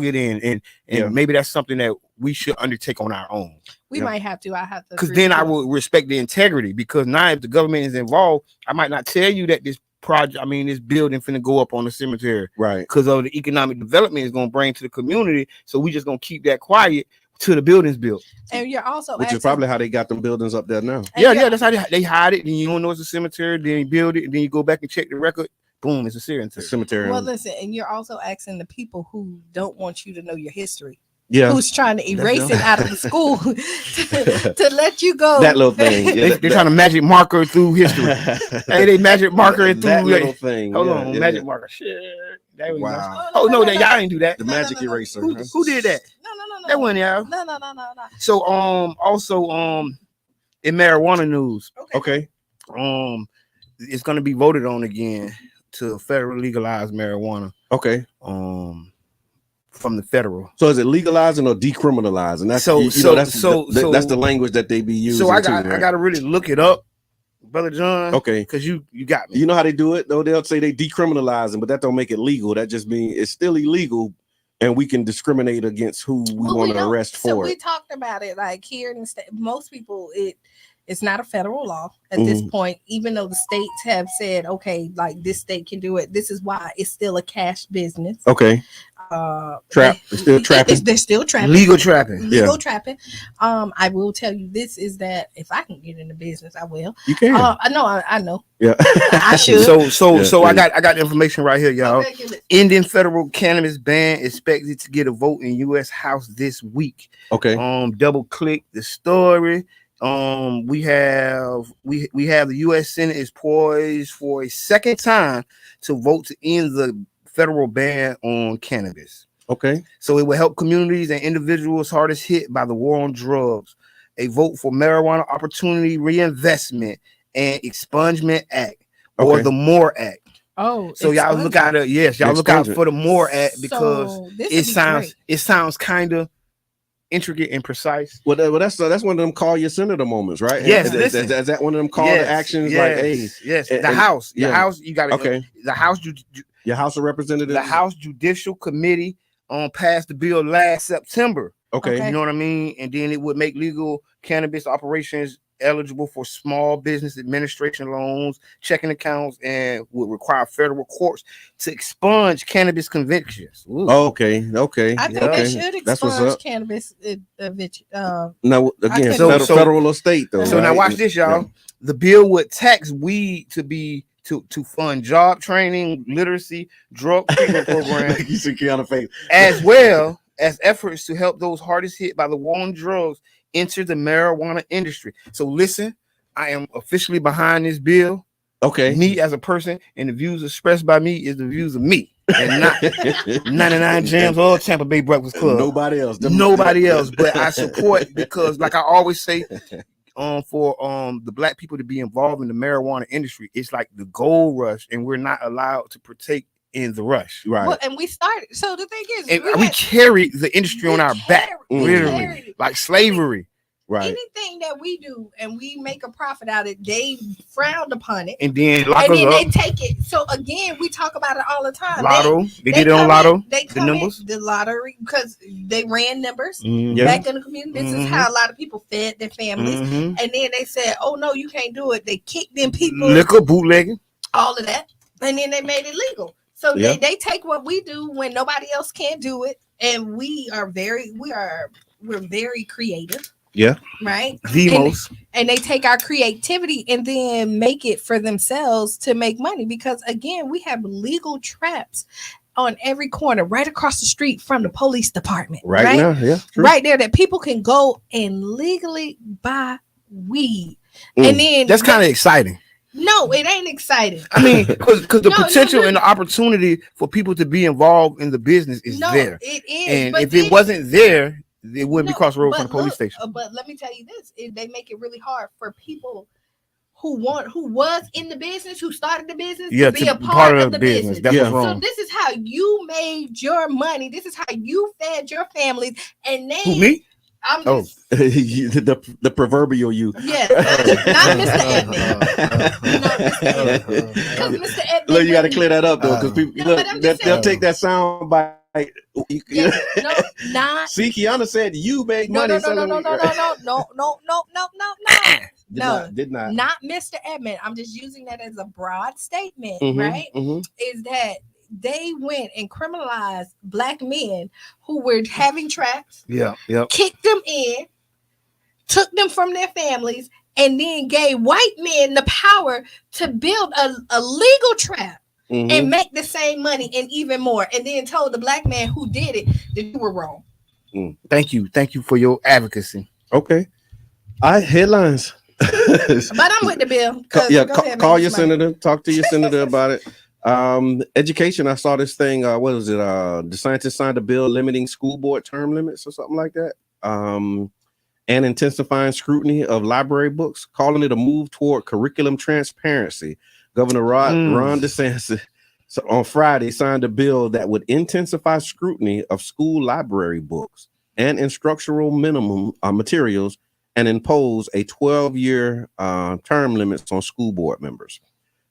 it in. And maybe that's something that we should undertake on our own. We might have to. I have to. Because then I will respect the integrity. Because now if the government is involved, I might not tell you that this this building finna go up on the cemetery. Right. Because of the economic development it's gonna bring to the community. So we just gonna keep that quiet till the building's built. And you're also which is probably how they got them buildings up there now. Yeah, that's how they hide it. Then you don't know it's a cemetery. Then you build it, and then you go back and check the record. Boom, it's a cemetery. Well, listen, and you're also asking the people who don't want you to know your history. Yeah, who's trying to erase it out of the school to let you go. That little thing. They're trying to magic marker through history. Hey, they magic marker through that little thing. Hold on, magic marker. Shit. Wow. Oh no, y'all ain't do that. The magic eraser. Who did that? No. That one, y'all. No. So also in marijuana news. Okay. It's gonna be voted on again to federally legalize marijuana. Okay. From the federal. So is it legalizing or decriminalizing? That's that's the language that they be using. So I got to really look it up, Brother John. Okay, because you got me. You know how they do it though. They'll say they decriminalizing, but that don't make it legal. That just means it's still illegal, and we can discriminate against who we want to arrest for. So we talked about it like here in the state. Most people it's not a federal law at this point, even though the states have said, okay, like this state can do it. This is why it's still a cash business. Okay. They're still trapping. They're still trapping. Legal trapping. Trapping. I will tell you this is that if I can get into business, I will. You can. I know. Yeah. I should. So I got the information right here, y'all. Indian federal cannabis ban expected to get a vote in U.S. House this week. Okay. Double click the story. We have the U.S. Senate is poised for a second time to vote to end the federal ban on cannabis. Okay. So it will help communities and individuals hardest hit by the war on drugs. A vote for Marijuana Opportunity Reinvestment and Expungement Act, or the MORE Act. Oh, so y'all look out look out for the MORE Act because it sounds kind of intricate and precise. Well, that's one of them call your senator moments, right? Yes, is that one of them call to actions? Yes, like, hey, yes, the House, you got the House, your House of Representatives, the House Judicial Committee passed the bill last September. Okay, you know what I mean, and then it would make legal cannabis operations eligible for small business administration loans, checking accounts, and would require federal courts to expunge cannabis convictions. Okay. I think they should expunge cannabis. Now, again, federal or state, though. So now watch this, y'all. Yeah. The bill would tax weed to fund job training, literacy, drug treatment programs, you see Qiana face, as well as efforts to help those hardest hit by the war on drugs enter the marijuana industry. So listen, I am officially behind this bill. Okay. Me as a person, and the views expressed by me is the views of me, and not 99 Jams or Tampa Bay Breakfast Club. Nobody else. But I support, because like I always say, for the black people to be involved in the marijuana industry, it's like the gold rush, and we're not allowed to partake in the rush. Right. Well, and we started. So the thing is, we carry the industry on our back, literally, like slavery. Right. Anything that we do and we make a profit out of it, they frowned upon it. And then they take it. So again, we talk about it all the time. Lotto. They did it on Lotto. They come the numbers. the lottery, because they ran numbers back in the community. This is how a lot of people fed their families. And then they said, oh no, you can't do it. They kicked them people. Liquor, bootlegging. All of that. And then they made it legal. So they take what we do when nobody else can do it. And we're very creative. Yeah. Right. And they take our creativity and then make it for themselves to make money, because again, we have legal traps on every corner, right across the street from the police department. Right now, yeah. True. Right there, that people can go and legally buy weed. And then that's kind of exciting. No, it ain't exciting. I mean, because the potential and the opportunity for people to be involved in the business is there. It is. And if it wasn't there, it wouldn't be cross the road from the police station. But let me tell you this: they make it really hard for people who was in the business, who started the business, to be a part of the business. That's what's wrong. So this is how you made your money. This is how you fed your families. And then who, me? I'm just the proverbial you. Yeah, not Mr. Edmund. Mr. Edmund. Look, you got to clear that up though, because people they'll take that sound by. See, Qiana said you made money. No, did not. Not Mr. Edmund. I'm just using that as a broad statement, right? Is that they went and criminalized black men who were having traps, kicked them in, took them from their families, and then gave white men the power to build a legal trap and make the same money and even more, and then told the black man who did it that you were wrong. Thank you for your advocacy. Okay, headlines. But I'm with the bill. Call your senator, talk to your senator about it. Education, I saw this thing, what was it, the scientists signed a bill limiting school board term limits or something like that, and intensifying scrutiny of library books, calling it a move toward curriculum transparency. Governor Ron DeSantis on Friday signed a bill that would intensify scrutiny of school library books and instructional minimum materials, and impose a 12-year term limits on school board members.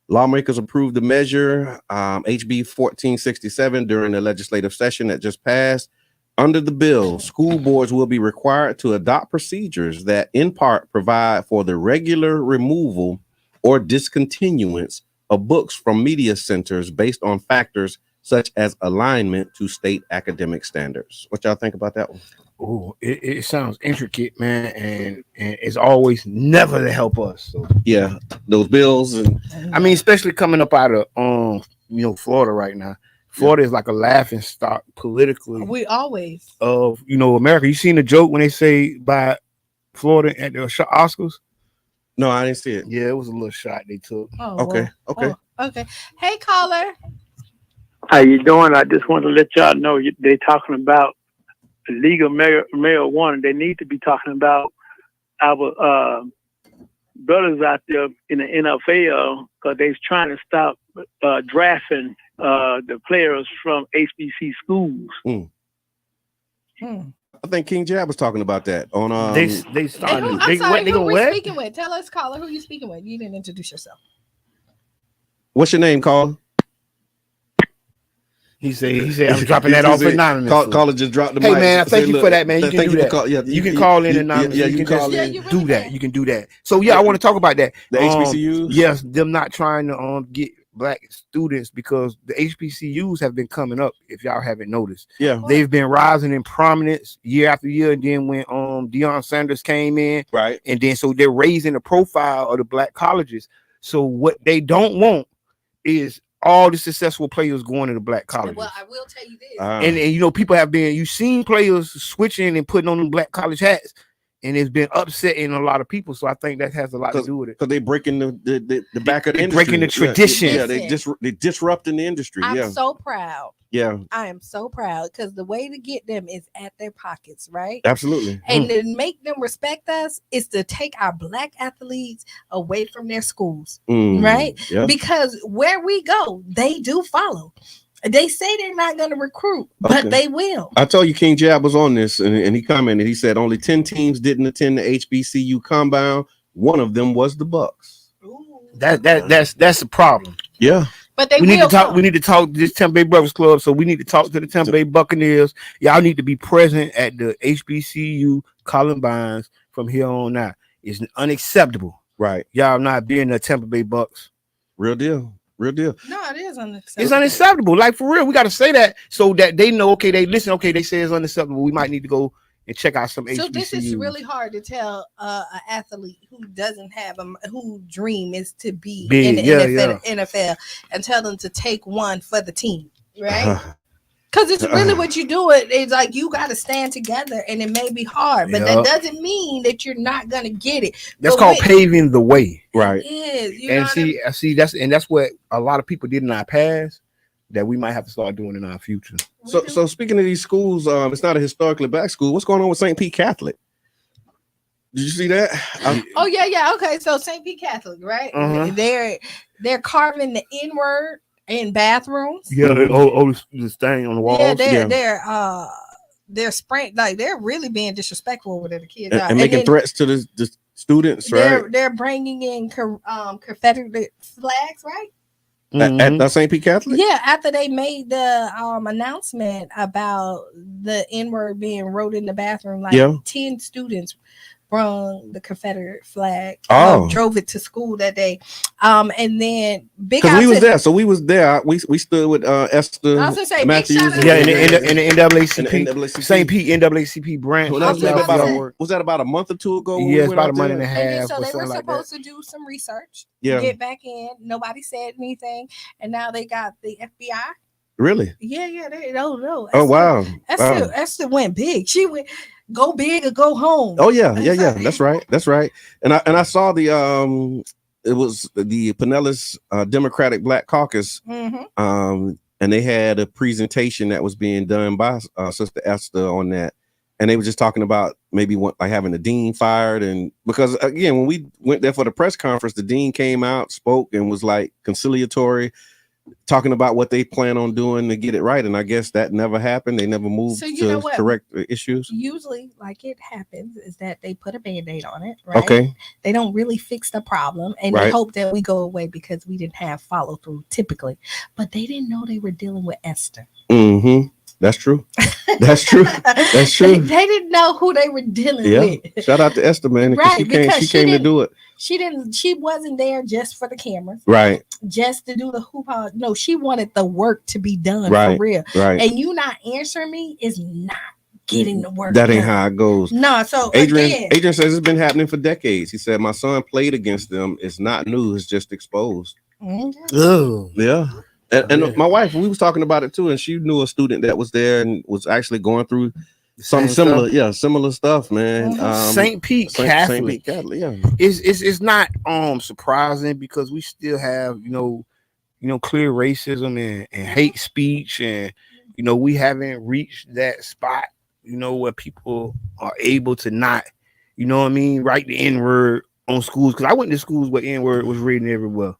Lawmakers approved the measure, HB 1467, during the legislative session that just passed. Under the bill, school boards will be required to adopt procedures that in part provide for the regular removal or discontinuance of books from media centers based on factors such as alignment to state academic standards. What y'all think about that one? Oh, it sounds intricate, man, and it's always never to help us. So. Yeah, those bills, and I mean, especially coming up out of Florida right now. Florida is like a laughing stock politically. We always of America. You seen the joke when they say by Florida at the Oscars? No, I didn't see it. Yeah, it was a little shot they took. Okay. Okay. Hey, caller. How you doing? I just want to let y'all know they're talking about legal marijuana. They need to be talking about our brothers out there in the NFL, because they're trying to stop drafting the players from HBC schools. I I think King Jab was talking about that on they started. They gonna what? Speaking with? Tell us, caller, who you speaking with? You didn't introduce yourself. What's your name, caller? He said I'm dropping that off anonymously. Caller just dropped the mic. Hey man, thank you for that, man. You can do that. You can call in anonymously. Yeah, you can call in. Do that. You can do that. So I want to talk about that. The HBCUs. Yes, them not trying to get black students because the HBCUs have been coming up. If y'all haven't noticed, they've been rising in prominence year after year. And then when Deion Sanders came in, right, and then so they're raising the profile of the black colleges. So what they don't want is all the successful players going to the black colleges. Well, I will tell you this, and people have been. You've seen players switching and putting on them black college hats. And it's been upsetting a lot of people, so I think that has a lot to do with it. Because they're breaking the back of the industry, breaking the tradition. Yeah, they disrupting the industry. I'm so proud. Yeah, I am so proud because the way to get them is at their pockets, right? Absolutely. And to make them respect us is to take our black athletes away from their schools, right? Yeah. Because where we go, they do follow. They say they're not going to recruit, but they will. I told you King Jab was on this, and he commented. He said only 10 teams didn't attend the HBCU combine. One of them was the Bucks. That's a problem. Yeah, but we need to talk. We need to talk to this Tampa Bay Brothers Club. So we need to talk to the Tampa Bay Buccaneers. Y'all need to be present at the HBCU Columbines from here on out. It's unacceptable, right? Y'all not being the Tampa Bay Bucks. Real deal. Real deal. No, it is unacceptable. It's unacceptable. Like for real, we got to say that so that they know. Okay, they listen. Okay, they say it's unacceptable. We might need to go and check out some HBCUs. So this is really hard to tell an athlete who doesn't have whose dream is to be in the NFL and tell them to take one for the team, right? Because it's really what you do. It's like you got to stand together, and it may be hard, but that doesn't mean that you're not gonna get it. That's called paving the way, right? It is. And see that's what a lot of people did in our past that we might have to start doing in our future. So speaking of these schools, it's not a historically black school. What's going on with St. Pete Catholic? Did you see that? Oh yeah. Okay, so St. Pete Catholic, right? They're carving the N-word in bathrooms. Yeah, the stain on the walls. Yeah, they're spraying, like they're really being disrespectful with the kids and making threats to the students, right? They're bringing in Confederate flags, right? At St. Pete Catholic? Yeah, after they made the announcement about the N-word being wrote in the bathroom, 10 students brung the Confederate flag, drove it to school that day, and then because we was there, so we was there. We stood with Esther. I was gonna say, Matthews, in the NAACP, St. Pete NAACP branch. Was that about a month or two ago? Yeah, it's about a month and a half. And so they were supposed to do some research, get back in. Nobody said anything, and now they got the FBI. Really? Yeah. They don't know. Oh wow. Esther went big. She went. Go big or go home. Oh yeah. That's right. And I saw the it was the Pinellas Democratic Black Caucus, and they had a presentation that was being done by Sister Esther on that, and they were just talking about maybe having the dean fired, and because again when we went there for the press conference, the dean came out, spoke, and was like conciliatory, talking about what they plan on doing to get it right, and I guess that never happened. They never moved to correct the issues. Usually, like it happens, is that they put a Band-Aid on it, right? Okay. They don't really fix the problem, and they hope that we go away because we didn't have follow through typically, but they didn't know they were dealing with Esther. That's true. That's true. That's true. They didn't know who they were dealing with. Shout out to Esther, man. Right, she came to do it. She wasn't there just for the cameras. Right. Just to do the hoopah. No, she wanted the work to be done for real. Right. And you not answering me is not getting the work. That ain't how it goes. No, so Adrian says it's been happening for decades. He said my son played against them. It's not new, it's just exposed. Oh. Yeah. And my wife, we was talking about it too, and she knew a student that was there and was actually going through some similar stuff, man. St. Pete Catholic, it's not surprising because we still have clear racism and hate speech, and we haven't reached that spot where people are able to not write the N-word on schools, because I went to schools where N-word was written everywhere.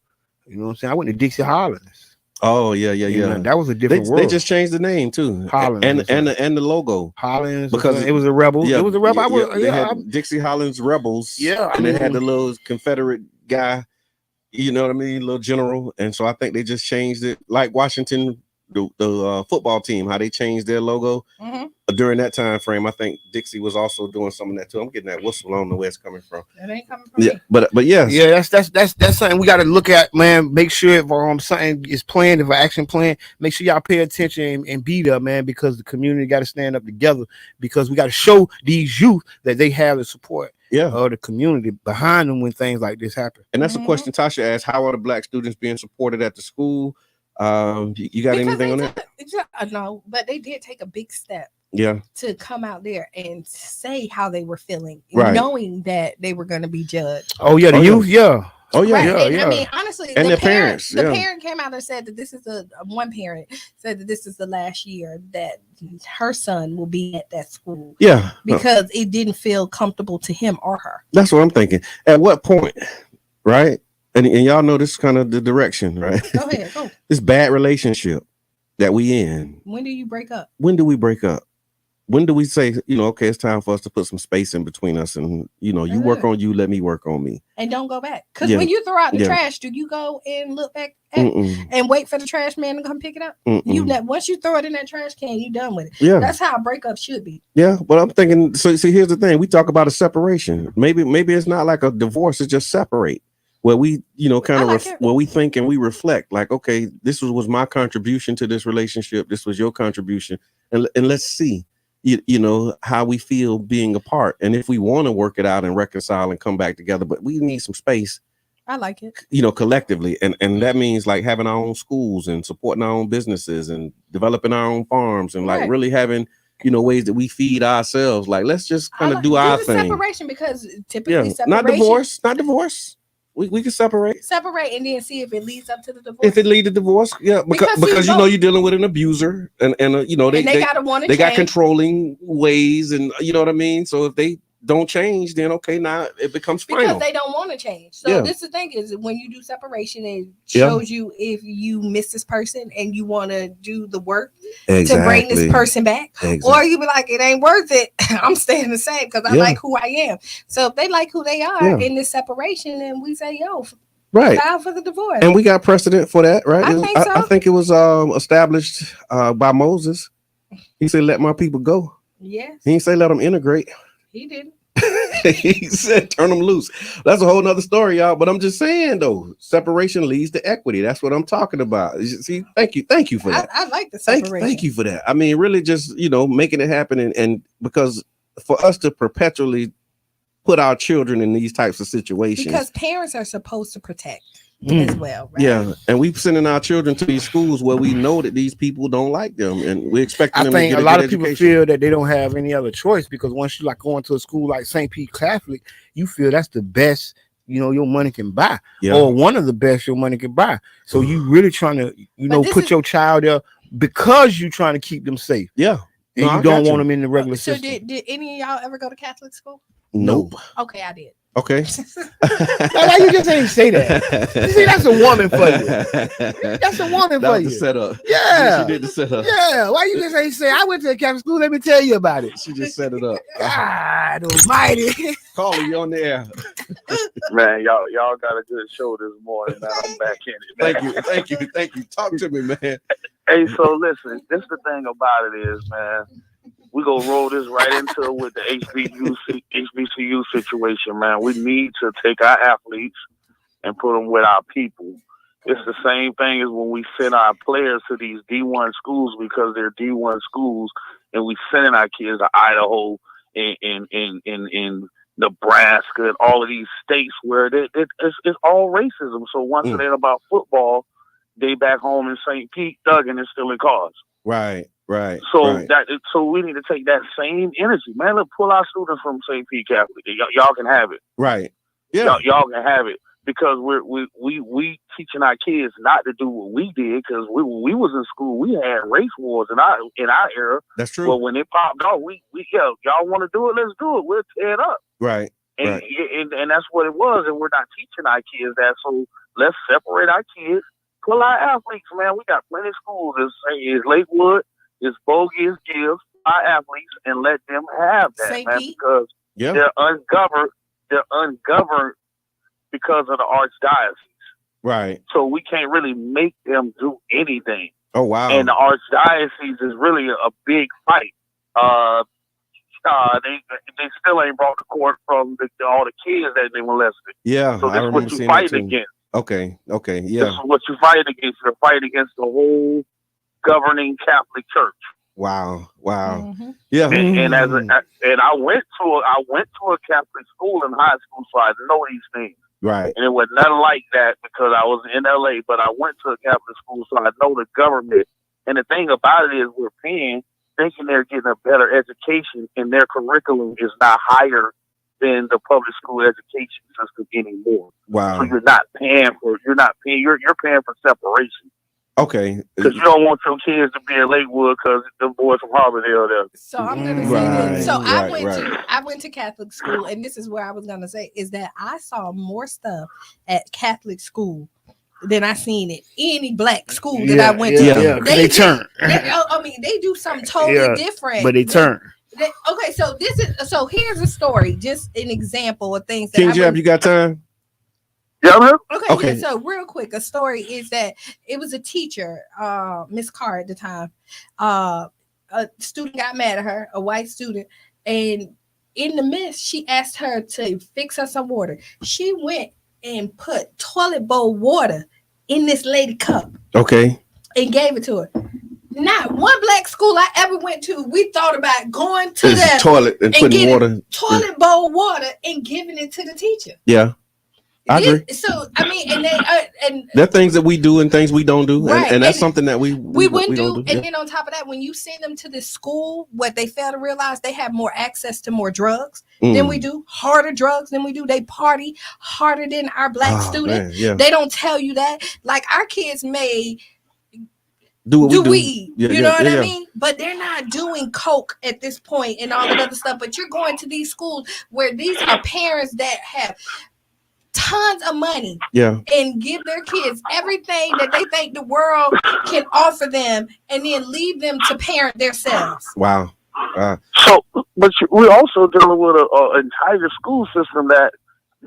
You know what I'm saying? I went to Dixie Hollins. Oh yeah. That was a different world. They just changed the name too, Hollins and the logo. Hollins because it was a rebel. Yeah, it was a rebel. They had Dixie Hollins Rebels. Yeah, and they had the little Confederate guy. You know what I mean, little general. And so I think they just changed it, like Washington, the football team, how they changed their logo during that time frame. I think Dixie was also doing some of that too. I'm getting that whistle. I don't know where it's coming from. It ain't coming from me. But yes. Yeah, that's something we got to look at, man. Make sure if something is planned, if an action plan, make sure y'all pay attention and be there, man, because the community got to stand up together, because we got to show these youth that they have the support of the community behind them when things like this happen. And that's a question Tasha asked: how are the Black students being supported at the school? You got anything on that? No, but they did take a big step. Yeah. To come out there and say how they were feeling, right, knowing that they were going to be judged. Oh yeah, the youth, yeah. Oh yeah, right. yeah. I mean, honestly, and the parents. The parent came out and said that this is one parent said that this is the last year that her son will be at that school. Yeah, because it didn't feel comfortable to him or her. That's what I'm thinking. At what point, right? And y'all know this is kind of the direction, right? Go ahead, go. This bad relationship that we in. When do you break up? When do we break up? When do we say, okay, it's time for us to put some space in between us, and you work on you, let me work on me, and don't go back? Because when you throw out the trash, do you go and look back and wait for the trash man to come pick it up? Once you throw it in that trash can, you done with it. Yeah, that's how a breakup should be. Yeah, but I'm thinking. So see, here's the thing: we talk about a separation. Maybe it's not like a divorce; it's just separate. Where we, where we think and we reflect, like, okay, this was my contribution to this relationship. This was your contribution, and let's see. How we feel being apart, and if we want to work it out and reconcile and come back together, but we need some space. I like it, collectively, and that means like having our own schools and supporting our own businesses and developing our own farms and like really having ways that we feed ourselves. Like, let's just kind of do our thing. Separation, because typically separation, not divorce. We can separate and then see if it leads up to the divorce. If it leads to divorce, yeah, because you're dealing with an abuser, and they gotta want to. They got controlling ways, and you know what I mean. So if they don't change, then okay, now it becomes final. Because they don't want to change. So this is the thing, is when you do separation, it shows you if you miss this person and you want to do the work to bring this person back, or you be like, it ain't worth it. I'm staying the same because I like who I am. So if they like who they are in this separation, then we say, file for the divorce. And we got precedent for that, right? I think so. I think it was established by Moses. He said, "Let my people go." Yes. He didn't say let them integrate. He didn't. He said turn them loose. That's a whole nother story, y'all. But I'm just saying, though, separation leads to equity. That's what I'm talking about. See, thank you for that. I like the separation. Thank you for that. I mean, really, just making it happen, and because for us to perpetually put our children in these types of situations, because parents are supposed to protect as well, right? Yeah, and we're sending our children to these schools where we know that these people don't like them, and we expect them to get a lot of people feel that they don't have any other choice, because once you like going to a school like St. Pete Catholic, you feel that's the best your money can buy, or one of the best your money can buy. So you really trying to put your child there because you're trying to keep them safe. Yeah, and you don't want them in the regular system. So did any of y'all ever go to Catholic school? Nope. Okay, I did. Okay. Why you just ain't say that? You see, that's a woman for you. That's a woman for you. The setup. Yeah. She did the setup. Yeah. Why you just ain't say I went to a Catholic school? Let me tell you about it. She just set it up. God almighty. Carly, you on the air. Man, y'all got a good show this morning. Man, I'm back in it. Man. Thank you. Talk to me, man. Hey, so listen, this the thing about it is, man, we gonna roll this right into with the HBCU situation, man. We need to take our athletes and put them with our people. It's the same thing as when we send our players to these D1 schools, because they're D1 schools, and we sending our kids to Idaho in Nebraska and all of these states where it's all racism. So once it ain't about football, they back home in St. Pete, thugging and stealing cars. Right. So we need to take that same energy, man. Let's pull our students from St. Pete Catholic. Y'all can have it. Right. Yeah. Y'all can have it, because we teaching our kids not to do what we did, because when we was in school, we had race wars in our era. That's true. But when it popped off, y'all want to do it, let's do it. We'll tear it up. Right. And that's what it was. And we're not teaching our kids that. So let's separate our kids, pull our athletes, man. We got plenty of schools. It's Lakewood, it's Bogey, it's Gibbs, our athletes, and let them have that, St. man, Pete? Because they're ungoverned. They're ungoverned because of the archdiocese. Right. So we can't really make them do anything. Oh, wow. And the archdiocese is really a big fight. They still ain't brought to court from all the kids that they molested. Yeah, so this is what you fight against. Okay, yeah. This is what you fight against. You're fighting against the whole governing Catholic Church. Wow. Mm-hmm. Yeah. And I went to a Catholic school in high school, so I know these things. Right. And it was nothing like that because I was in LA, but I went to a Catholic school, so I know the government. And the thing about it is we're paying, thinking they're getting a better education, and their curriculum is not higher than the public school education system anymore. Wow. So you're paying for separation. Okay. Because you don't want your kids to be in Lakewood because the boys from Harbordale there. So I'm gonna say this. So I went to Catholic school, and this is where I was gonna say is that I saw more stuff at Catholic school than I seen at any black school that I went to. Yeah, they turn. They do something totally different. But they turn. Okay, so here's a story, just an example of things that King Jab, you got time? Yeah. Okay. Yeah, so real quick, a story is that it was a teacher, Miss Carr at the time. A student got mad at her, a white student, and in the midst, she asked her to fix her some water. She went and put toilet bowl water in this lady cup. Okay. And gave it to her. Not one black school I ever went to, we thought about going to the toilet and putting water, toilet bowl water, and giving it to the teacher. Yeah. I agree. So I mean, and there are things that we do and things we don't do, right. and that's something that we wouldn't do. And then on top of that, when you send them to this school, what they fail to realize, they have more access to more drugs than we do, harder drugs than we do. They party harder than our black students. Yeah. They don't tell you that. Like our kids may do weed, you know what I mean? But they're not doing coke at this point and all that other stuff. But you're going to these schools where these are parents that have tons of money and give their kids everything that they think the world can offer them and then leave them to parent themselves. Wow. So, but we're also dealing with an entire school system that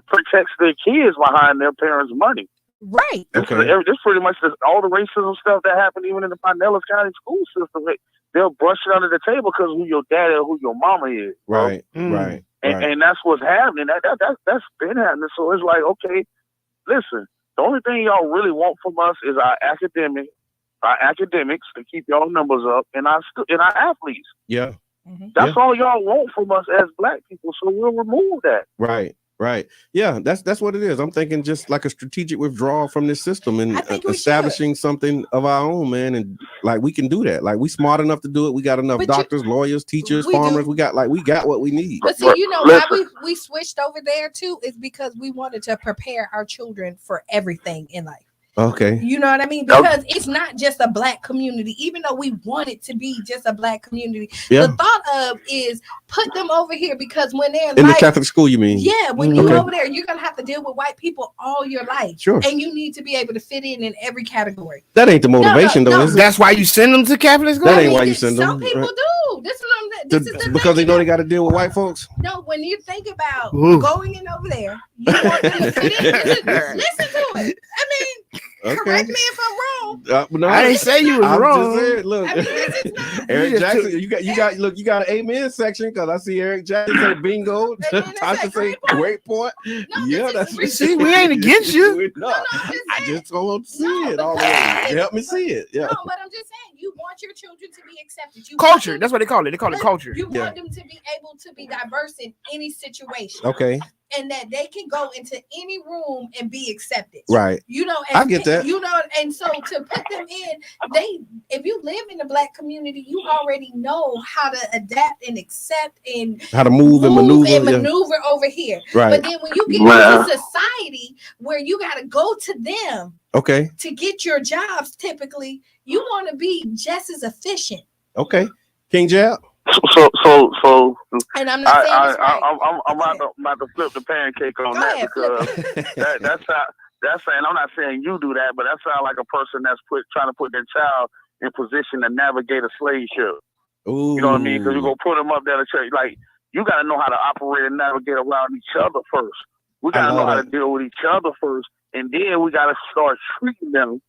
protects their kids behind their parents' money. Right. This pretty much all the racism stuff that happened even in the Pinellas County school system. They'll brush it under the table because who your daddy or who your mama is. Right. Right. And that's what's happening. That's been happening. So it's like, okay, listen, the only thing y'all really want from us is our academics to keep y'all numbers up and our athletes. Yeah. That's all y'all want from us as black people. So we'll remove that. Right. Right. Yeah, that's what it is. I'm thinking just like a strategic withdrawal from this system and establishing something of our own, man. And like we can do that. Like we smart enough to do it. We got enough doctors, lawyers, teachers, farmers. We got what we need. But see, you know why we switched over there too is because we wanted to prepare our children for everything in life. Okay. You know what I mean? Because it's not just a black community, even though we want it to be just a black community. Yeah. The thought of is put them over here because when they're in the Catholic school, you mean? Yeah, when you're over there, you're gonna have to deal with white people all your life. Sure. And you need to be able to fit in every category. That ain't the motivation, though. Is it? That's why you send them to Catholic school. That ain't why you send them. Some people do. This is because they know they got to deal with white folks. No, when you think about going in over there, you want them to fit in. Listen to it. I mean. Correct me if I'm wrong. No, I didn't say you was wrong. Just saying, look, I mean, Eric Jackson, you got an amen section because I see Eric Jackson say bingo. Tasha say great point. No, that's see, we ain't against you. I just want to see it all the way. Help me see it. Yeah. No, but I'm just saying, you want your children to be accepted. Culture. That's what they call it. They call it culture. You want them to be able to be diverse in any situation. Okay. And that they can go into any room and be accepted. Right. You know, I get that. You know, and so to put them in, if you live in the black community, you already know how to adapt and accept and how to move and maneuver over here. Right. But then when you get into society where you got to go to them to get your jobs, typically you want to be just as efficient. Okay. King Jab. So, and I'm not saying I'm about to flip the pancake on that because That's saying, I'm not saying you do that, but that sounds like a person that's trying to put their child in position to navigate a slave ship. Ooh. You know what I mean? Because you're going to put them up there to church. Like, you got to know how to operate and navigate around each other first. We got to know how to deal with each other first. And then we got to start treating them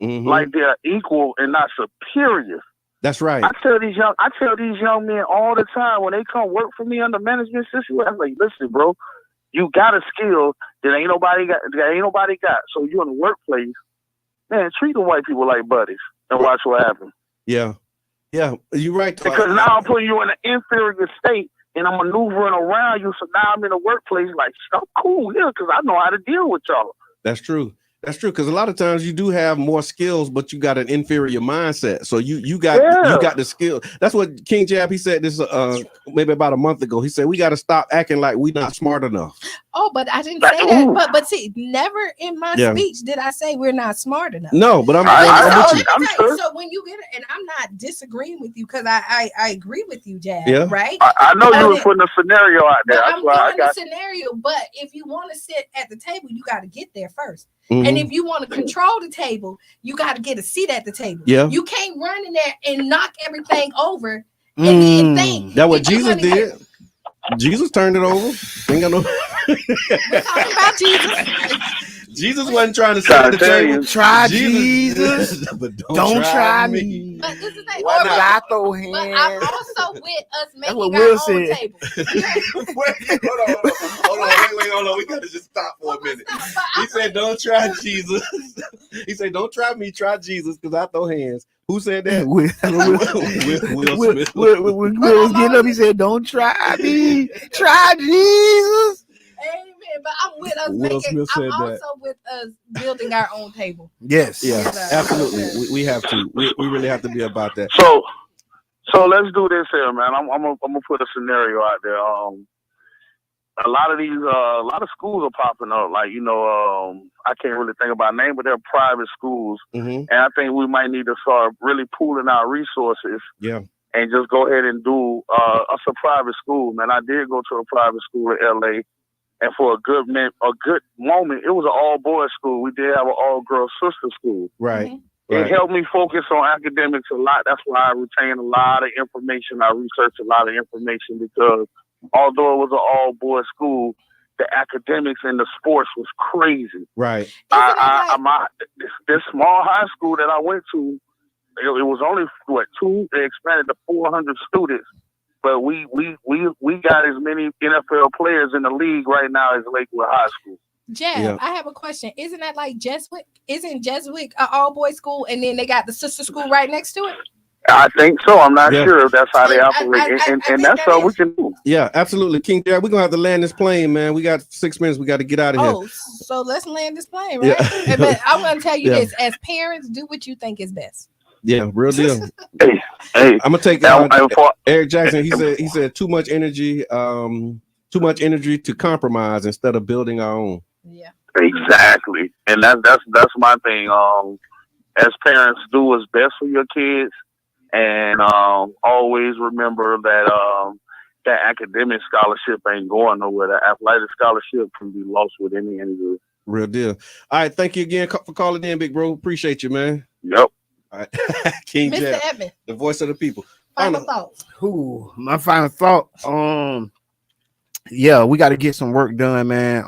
like they're equal and not superior. That's right. I tell these young men all the time when they come work for me under management system, I'm like, listen, bro, you got a skill that ain't nobody got. So you in the workplace, man, treat the white people like buddies and watch what happens. Yeah. Yeah, you're right. Because now I'm putting you in an inferior state and I'm maneuvering around you. So now I'm in the workplace like, I'm cool, yeah, because I know how to deal with y'all. That's true. That's true, because a lot of times you do have more skills, but you got an inferior mindset. So you got the skill. That's what King Jab, he said this maybe about a month ago. He said we got to stop acting like we're not smart enough. Oh, but I didn't say that. But see, never in my speech did I say we're not smart enough. No, but I'm sure. So when you get it, and I'm not disagreeing with you because I agree with you, Jab. Right? I know you were putting a scenario out there. I'm throwing a scenario, but if you want to sit at the table, you got to get there first. And if you want to control the table, you got to get a seat at the table. Yeah. You can't run in there and knock everything over and think. That's what Jesus did. Jesus turned it over. Ain't got no. We're talking about Jesus. Jesus wasn't trying to sit at the table. Try Jesus, but don't try me. But this is like, why did I throw hands? But I'm also with us making our own table. Hold on. We gotta just stop for a minute. He said, "Don't try Jesus." He said, "Don't try me. Try Jesus, because I throw hands." Who said that? Will Smith. Will was getting up. He said, "Don't try me. Try Jesus." Amen. But I'm with us I'm also with us building our own table. Yes. Yeah. Absolutely. We have to. We really have to be about that. So let's do this here, man. I'm gonna put a scenario out there. A lot of schools are popping up. Like, I can't really think about name, but they're private schools, and I think we might need to start really pooling our resources. Yeah. And just go ahead and do a private school, man. I did go to a private school in LA. And for a good moment, it was an all-boys school. We did have an all-girls sister school. Right. It helped me focus on academics a lot. That's why I retained a lot of information. I researched a lot of information because although it was an all-boys school, the academics and the sports was crazy. Right. This small high school that I went to, it was only, they expanded to 400 students. But we got as many NFL players in the league right now as Lakewood High School. Jab, I have a question. Isn't that like Jesuit? Isn't Jesuit an all-boys school, and then they got the sister school right next to it? I think so. I'm not sure if that's how they operate, and that's all we can do. Yeah, absolutely, King Jab. We're gonna have to land this plane, man. We got 6 minutes. We got to get out of here. Oh, so let's land this plane, right? Yeah. But I'm gonna tell you this: as parents, do what you think is best. Yeah, real deal. Hey, I'm gonna take Eric Jackson. He said too much energy to compromise instead of building our own. Yeah, exactly. And that's my thing. As parents, do what's best for your kids, and always remember that that academic scholarship ain't going nowhere. The athletic scholarship can be lost with any injury. Real deal. All right, thank you again for calling in, big bro. Appreciate you, man. Yep. All right. King Mr. Jab, Edmond, the voice of the people. Final thoughts. My final thought. Yeah, we got to get some work done, man.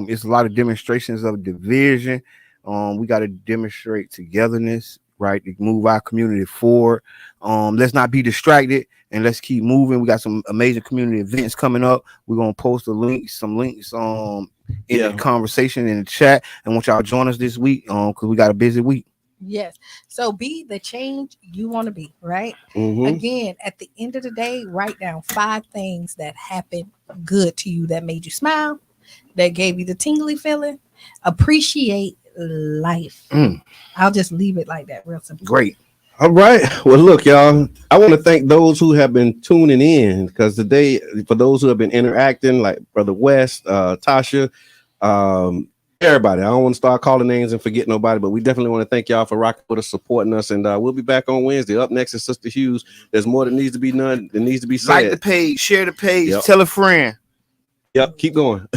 It's a lot of demonstrations of division. We got to demonstrate togetherness, right, to move our community forward. Let's not be distracted, and let's keep moving. We got some amazing community events coming up. We're gonna post some links in the conversation in the chat. I want y'all to join us this week because we got a busy week. Yes. So be the change you want to be, right? Again, at the end of the day, write down 5 things that happened good to you that made you smile, that gave you the tingly feeling. Appreciate life. I'll just leave it like that, real simple. Great. All right. Well, look, y'all, I want to thank those who have been tuning in, because today, for those who have been interacting, like Brother West, Tasha, everybody. I don't want to start calling names and forget nobody, but we definitely want to thank y'all for rocking with us, supporting us, and we'll be back on Wednesday. Up next is Sister Hughes. There's more that needs to be done, that needs to be said. Like the page, share the page, tell a friend. Yep, keep going.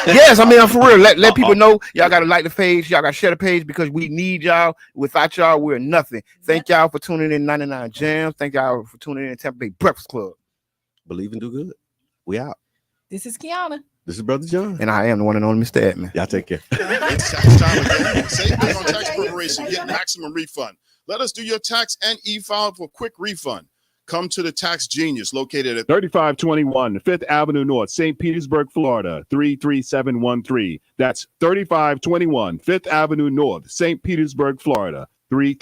Yes, I mean, I'm for real. Let people know. Y'all got to like the page. Y'all got to share the page because we need y'all. Without y'all, we're nothing. Thank y'all for tuning in 99 Jams. Thank y'all for tuning in Tampa Bay Breakfast Club. Believe and do good. We out. This is Qiana. This is Brother John. And I am the one and only Mr. Edmund. Y'all take care. It's tax time again. Save big on tax preparation. Get maximum refund. Let us do your tax and e-file for quick refund. Come to the Tax Genius, located at 3521 5th Avenue North, St. Petersburg, Florida, 33713. That's 3521 5th Avenue North, St. Petersburg, Florida, 33713.